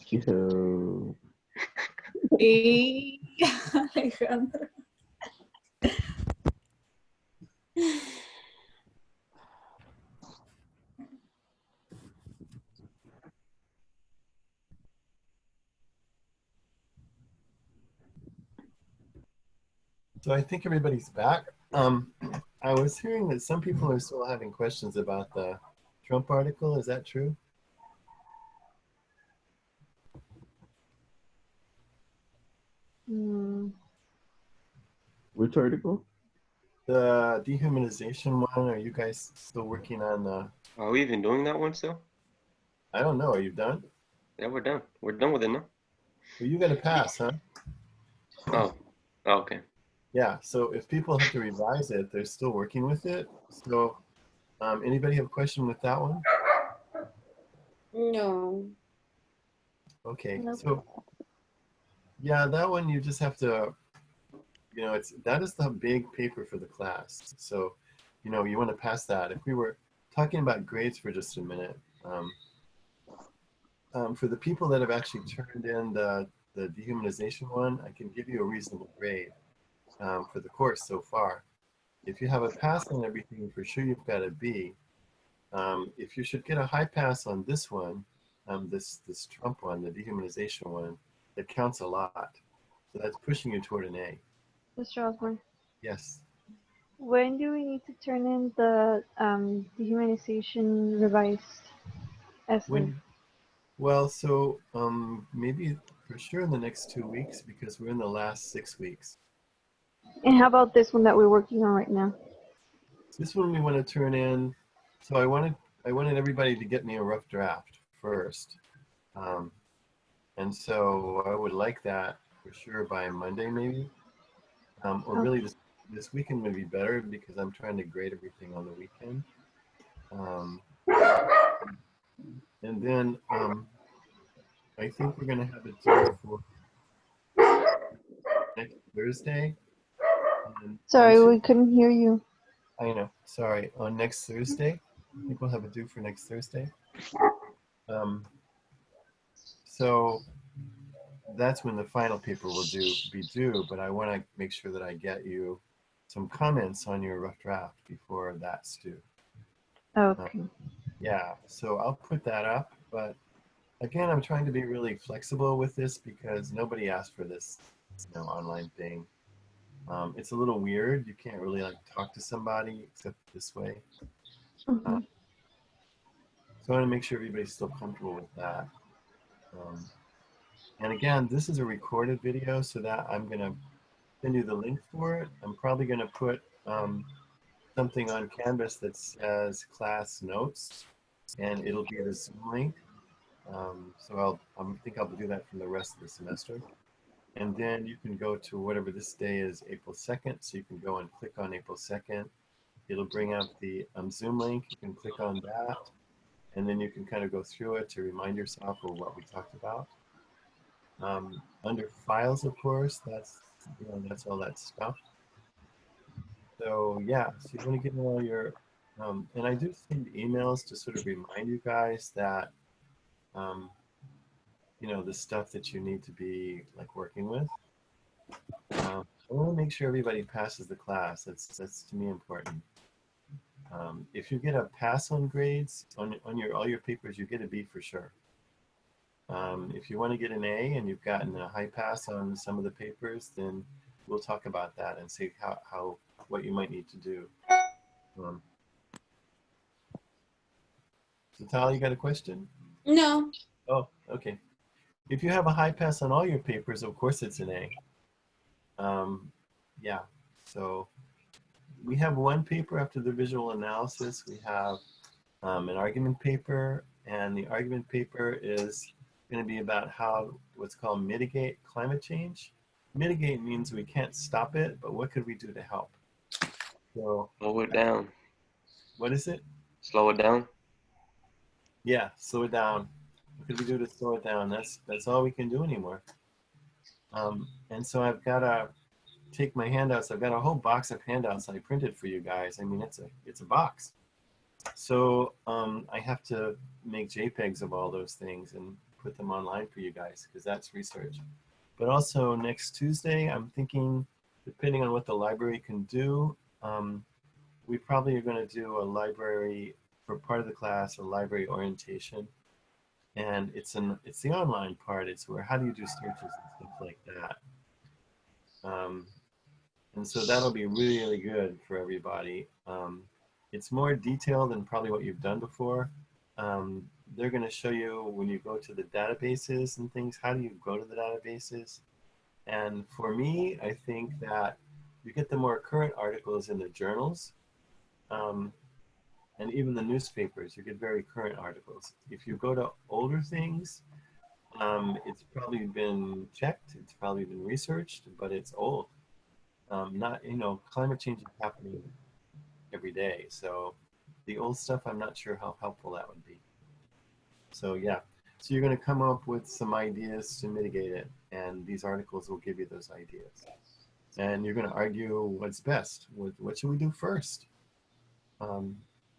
Yo. Hey, Alejandro. So I think everybody's back. I was hearing that some people are still having questions about the Trump article. Is that true? Hmm. Rhetorical? The dehumanization one, are you guys still working on the, Are we even doing that one still? I don't know, are you done? Yeah, we're done. We're done with it now. Well, you got to pass, huh? Oh. Oh, okay. Yeah, so if people have to revise it, they're still working with it. So anybody have a question with that one? No. Okay, Nope. so yeah, that one you just have to, that is the big paper for the class. So, you want to pass that. If we were talking about grades for just a minute, for the people that have actually turned in the dehumanization one, I can give you a reasonable grade for the course so far. if you have a pass on everything, for sure you've got a B. If you should get a high pass on this one, this Trump one, the dehumanization one, that counts a lot. So that's pushing you toward an A. Mr. Osborne, Yes. when do we need to turn in the dehumanization revised essay? When? Well, so maybe for sure in the next 2 weeks, because we're in the last 6 weeks. And how about this one that we're working on right now? This one we want to turn in. So I wanted everybody to get me a rough draft first. And so I would like that for sure by Monday maybe. Or really this weekend would be better because I'm trying to grade everything on the weekend. And then I think we're gonna have it due for next Thursday. And Sorry, we couldn't hear you. I know, sorry, on next Thursday. I think we'll have it due for next Thursday. So that's when the final paper will be due, but I want to make sure that I get you some comments on your rough draft before that's due. Okay. Yeah, so I'll put that up, but again, I'm trying to be really flexible with this because nobody asked for this, online thing. It's a little weird. You can't really like talk to somebody except this way. Mhm. So I want to make sure everybody's still comfortable with that. And again, this is a recorded video, so that I'm going to send you the link for it. I'm probably going to put something on Canvas that says class notes, and it'll be the Zoom link. So I think I'll do that for the rest of the semester. And then you can go to whatever this day is, April 2nd. So you can go and click on April 2nd. It'll bring up the Zoom link. You can click on that. And then you can kind of go through it to remind yourself of what we talked about. Under files, of course, that's all that stuff. So yeah, so you want to get all your, and I do send emails to sort of remind you guys that, the stuff that you need to be like working with. I want to make sure everybody passes the class. That's to me important. If you get a pass on grades on all your papers, you get a B for sure. If you want to get an A and you've gotten a high pass on some of the papers, then we'll talk about that and see what you might need to do. So Tal, you got a question? No. Oh, okay. If you have a high pass on all your papers, of course it's an A. Yeah, so we have one paper after the visual analysis. We have an argument paper, and the argument paper is going to be about what's called mitigate climate change. Mitigate means we can't stop it, but what could we do to help? So Slow it down. what is it? Slow it down. Yeah, slow it down. What could we do to slow it down? That's all we can do anymore. And so I've got to take my handouts. I've got a whole box of handouts I printed for you guys. I mean, it's a box. So I have to make JPEGs of all those things and put them online for you guys because that's research. But also next Tuesday, I'm thinking, depending on what the library can do, we probably are going to do a library for part of the class, a library orientation. And it's the online part. It's where how do you do searches and stuff like that. And so that'll be really, really good for everybody. It's more detailed than probably what you've done before. They're going to show you when you go to the databases and things, how do you go to the databases? And for me, I think that you get the more current articles in the journals and even the newspapers, you get very current articles. If you go to older things, it's probably been checked, it's probably been researched, but it's old. Climate change is happening every day. So the old stuff, I'm not sure how helpful that would be. So yeah, so you're going to come up with some ideas to mitigate it. And these articles will give you those ideas. And you're going to argue what's best. What should we do first?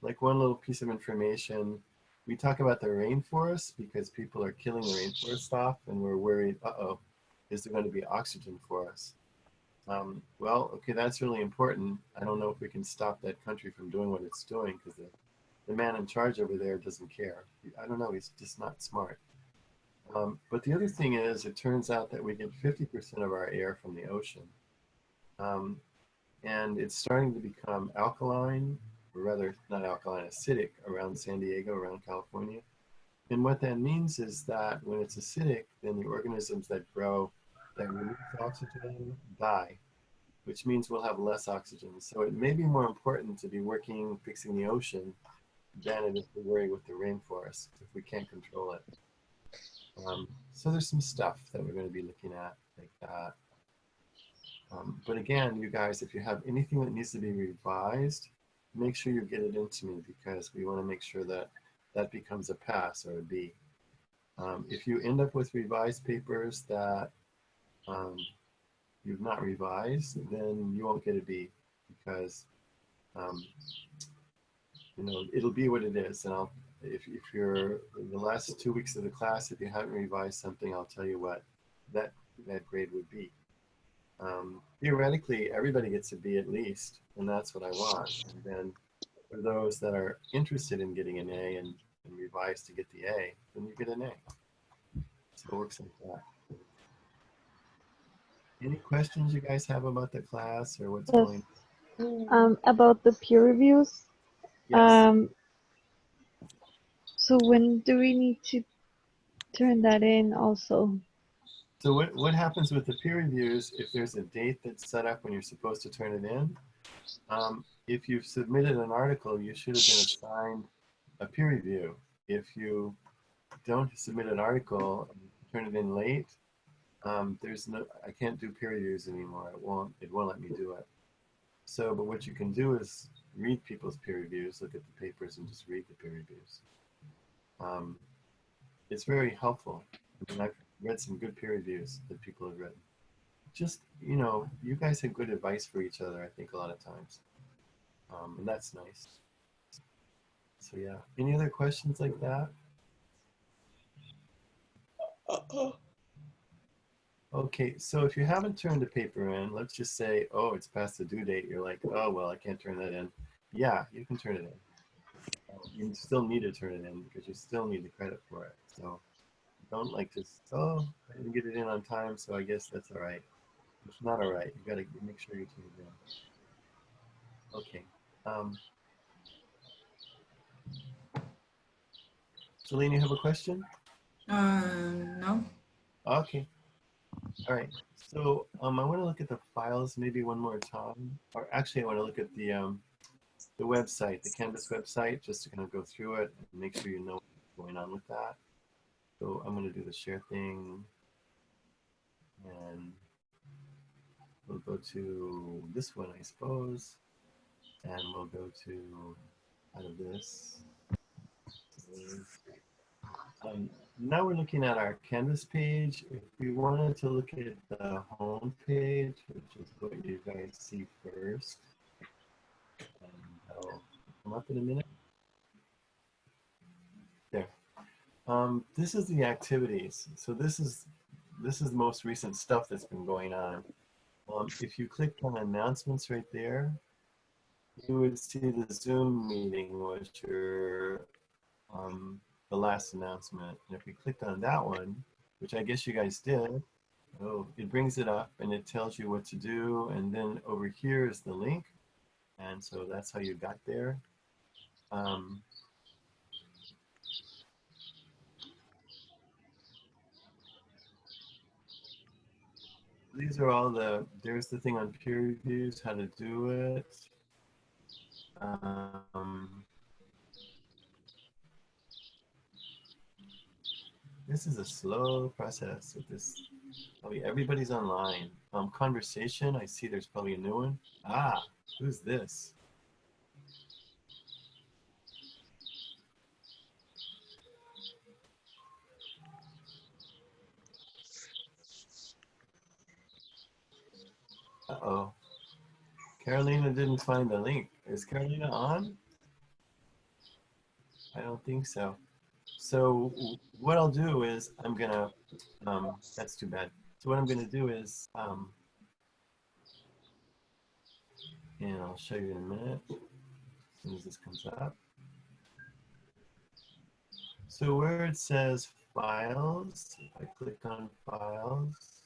Like one little piece of information, we talk about the rainforest because people are killing the rainforest off and we're worried, is there going to be oxygen for us? Well, okay, that's really important. I don't know if we can stop that country from doing what it's doing because the man in charge over there doesn't care. I don't know, he's just not smart. But the other thing is, it turns out that we get 50% of our air from the ocean. And it's starting to become alkaline, or rather, not alkaline, acidic around San Diego, around California. And what that means is that when it's acidic, then the organisms that grow, that release oxygen, die, which means we'll have less oxygen. So it may be more important to be working, fixing the ocean, than it is to worry with the rainforest if we can't control it. So there's some stuff that we're going to be looking at like that. But again, you guys, if you have anything that needs to be revised, make sure you get it into me because we want to make sure that that becomes a pass or a B. If you end up with revised papers that you've not revised, then you won't get a B because you know, it'll be what it is. And if you're in the last 2 weeks of the class, if you haven't revised something, I'll tell you what that grade would be. Theoretically, everybody gets a B at least, and that's what I want. And then for those that are interested in getting an A and revise to get the A, then you get an A. So it works like that. Any questions you guys have about the class or what's going on? About the peer reviews. Yes. So when do we need to turn that in also? So what happens with the peer reviews, if there's a date that's set up when you're supposed to turn it in, if you've submitted an article, you should have been assigned a peer review. If you don't submit an article and turn it in late, I can't do peer reviews anymore. It won't let me do it. So, but what you can do is read people's peer reviews, look at the papers and just read the peer reviews. It's very helpful. I mean, I've read some good peer reviews that people have written. Just, you know, you guys have good advice for each other, I think, a lot of times. And that's nice. So yeah, any other questions like that? Okay, so if you haven't turned the paper in, let's just say, oh, it's past the due date. You're like, oh, well, I can't turn that in. Yeah, you can turn it in. You still need to turn it in because you still need the credit for it. So don't like just, oh, I didn't get it in on time, so I guess that's all right. It's not all right. You got to make sure you turn it in. Okay. Celine, you have a question? No. Okay. All right. So I want to look at the files maybe one more time. Or actually, I want to look at the website, the Canvas website, just to kind of go through it and make sure you know what's going on with that. So I'm going to do the share thing. And we'll go to this one, I suppose. And we'll go to out of this. Now we're looking at our Canvas page. If we wanted to look at the home page, which is what you guys see first, and that'll come up in a minute. There. This is the activities. So this is the most recent stuff that's been going on. If you click on announcements right there, you would see the Zoom meeting, which are the last announcement. And if we clicked on that one, which I guess you guys did, it brings it up and it tells you what to do. And then over here is the link. And so that's how you got there. These are all there's the thing on peer reviews, how to do it. This is a slow process with this. Probably everybody's online. Conversation, I see there's probably a new one. Ah, who's this? Uh-oh. Carolina didn't find the link. Is Carolina on? I don't think so. So what I'll do is I'm gonna, that's too bad. So what I'm gonna do is And I'll show you in a minute as soon as this comes up. So where it says files, if I click on files,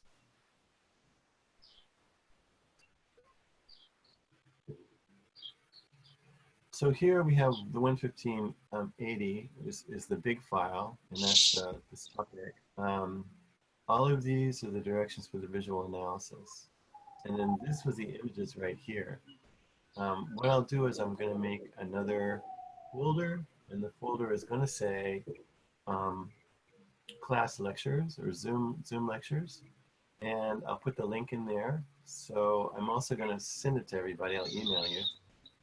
so here we have the 11580 is the big file, and that's the topic. All of these are the directions for the visual analysis. And then this was the images right here. What I'll do is I'm going to make another folder, and the folder is going to say class lectures or Zoom lectures, and I'll put the link in there. So I'm also going to send it to everybody. I'll email you,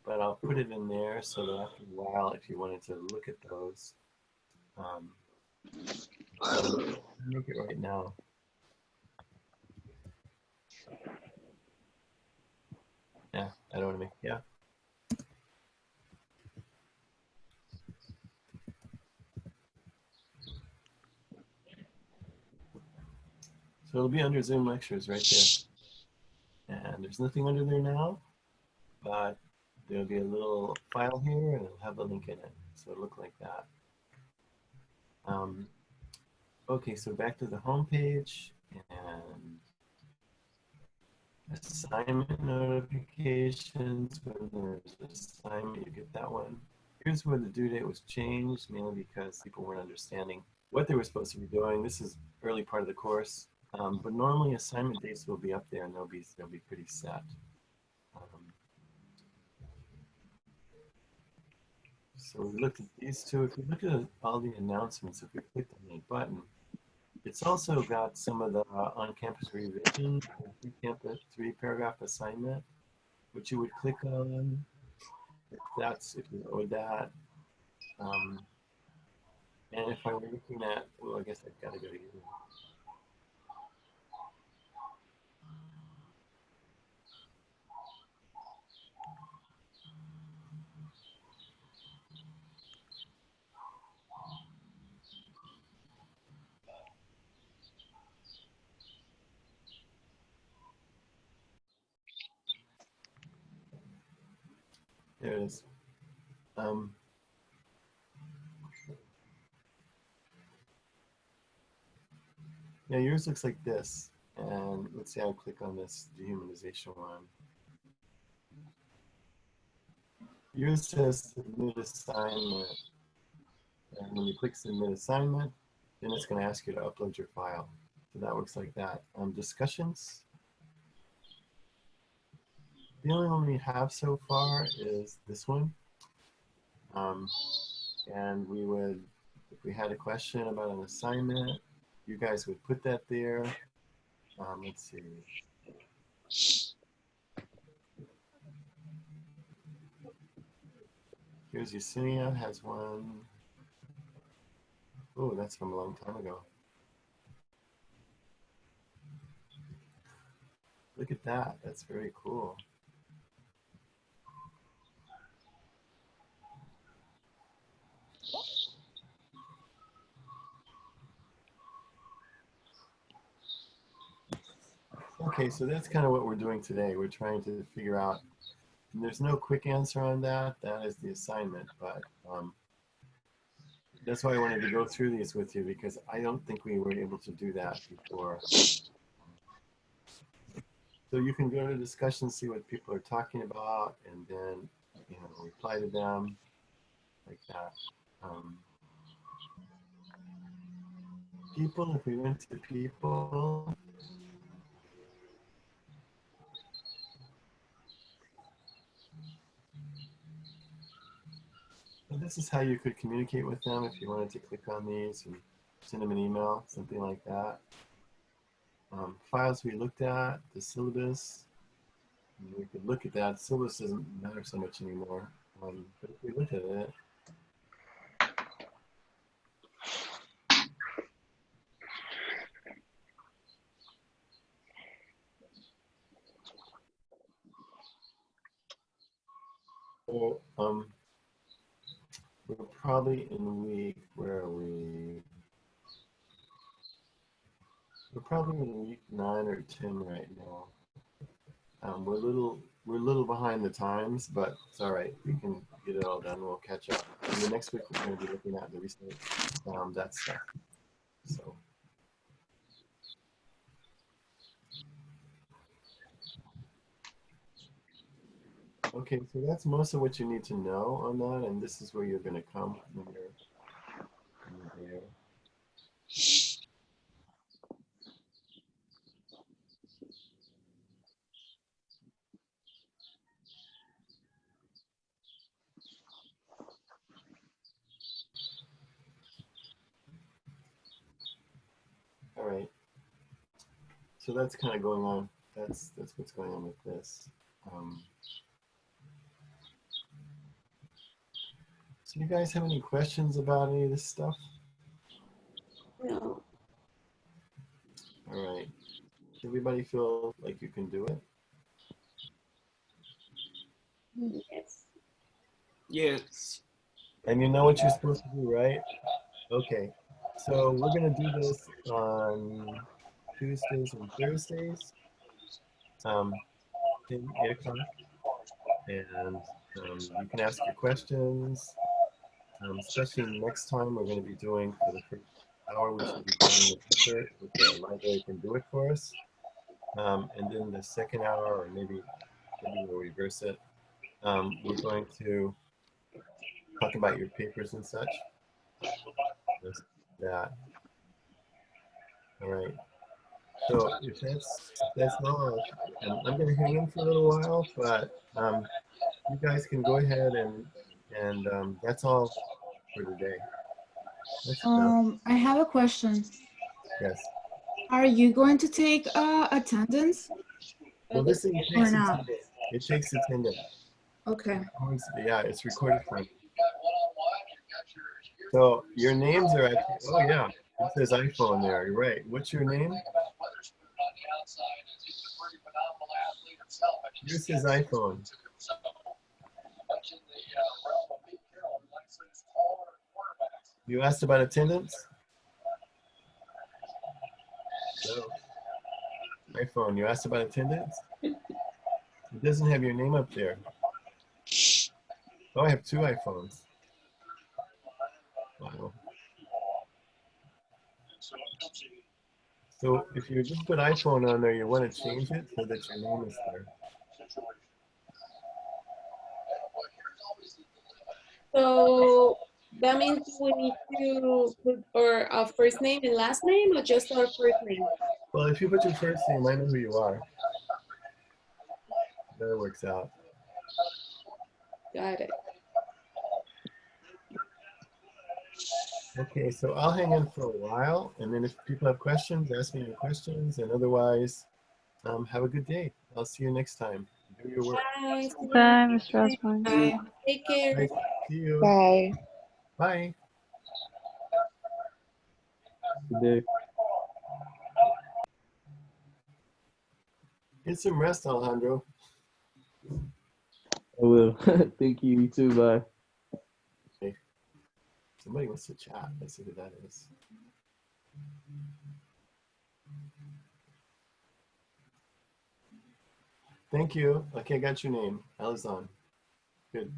but I'll put it in there so that after a while, if you wanted to look at those, I'll make it right now. Yeah, I don't want to make, yeah. So it'll be under Zoom lectures right there. And there's nothing under there now, but there'll be a little file here and it'll have a link in it. So it'll look like that. Okay, so back to the home page and assignment notifications. When there's an assignment, you get that one. Here's where the due date was changed, mainly because people weren't understanding what they were supposed to be doing. This is early part of the course, but normally assignment dates will be up there and they'll be pretty set. So we looked at these two. If we look at all the announcements, if we click on the button, it's also got some of the on-campus revision, three paragraph assignment, which you would click on. If you load that. And if I were looking at, well, I guess I've got to go to you. There it is. Yeah, yours looks like this. And let's say I click on this dehumanization one. Yours says submit assignment. And when you click submit assignment, then it's going to ask you to upload your file. So that works like that. Discussions. The only one we have so far is this one. And we would, if we had a question about an assignment, you guys would put that there. Let's see. Here's Yesenia has one. Oh, that's from a long time ago. Look at that. That's very cool. Okay, so that's kind of what we're doing today. We're trying to figure out, and there's no quick answer on that. That is the assignment, but that's why I wanted to go through these with you, because I don't think we were able to do that before. So you can go to discussion, see what people are talking about, and then reply to them like that. People, if we went to people, so this is how you could communicate with them if you wanted to click on these and send them an email, something like that. Files we looked at, the syllabus, we could look at that. Syllabus doesn't matter so much anymore, but if we look at it, so we're probably in week, where are we? We're probably in week 9 or 10 right now. We're a little we're a little behind the times, but it's all right. We can get it all done. We'll catch up. And the next week we're going to be looking at the research, that stuff. So. Okay, so that's most of what you need to know on that, and this is where you're going to come when you're there. All right. So that's kind of going on. That's what's going on with this. So you guys have any questions about any of this stuff? No. All right. Does everybody feel like you can do it? Yes. Yes. And you know what you're supposed to do, right? Okay. So we're going to do this on Tuesdays and Thursdays, 8 o'clock. And you can ask your questions, especially next time we're going to be doing for the first hour, we should be doing the research with the library can do it for us. And then the second hour, or maybe we'll reverse it, we're going to talk about your papers and such. Just that. All right. So if that's all, I'm going to hang in for a little while, but you guys can go ahead and that's all for today. That's enough. I have a question. Yes. Are you going to take attendance Well, this thing or takes not? attendance. It takes attendance. Okay. Yeah, it's recorded for me. So your names are actually, oh yeah, it says iPhone there. You're right. What's your name? Yours says iPhone. You asked about attendance? No. iPhone, you asked about attendance? It doesn't have your name up there. Oh, I have 2 iPhones. Wow. So if you just put iPhone on there, you want to change it so that your name is there. So that means we need to put our first name and last name, or just our first name? Well, if you put your first name, I know who you are. That works out. Got it. Okay, so I'll hang in for a while, and then if people have questions, ask me any questions, and otherwise, have a good day. I'll see you next time. Do your work. Bye. Bye, Mr. Osborne. Bye. Take care. Bye. See you. Bye. Bye. Good day. Get some rest, Alejandro. I will. Thank you. You too. Bye. Okay. Somebody wants to chat. Let's see who that is. Thank you. Okay, I got your name. Alazan. Good.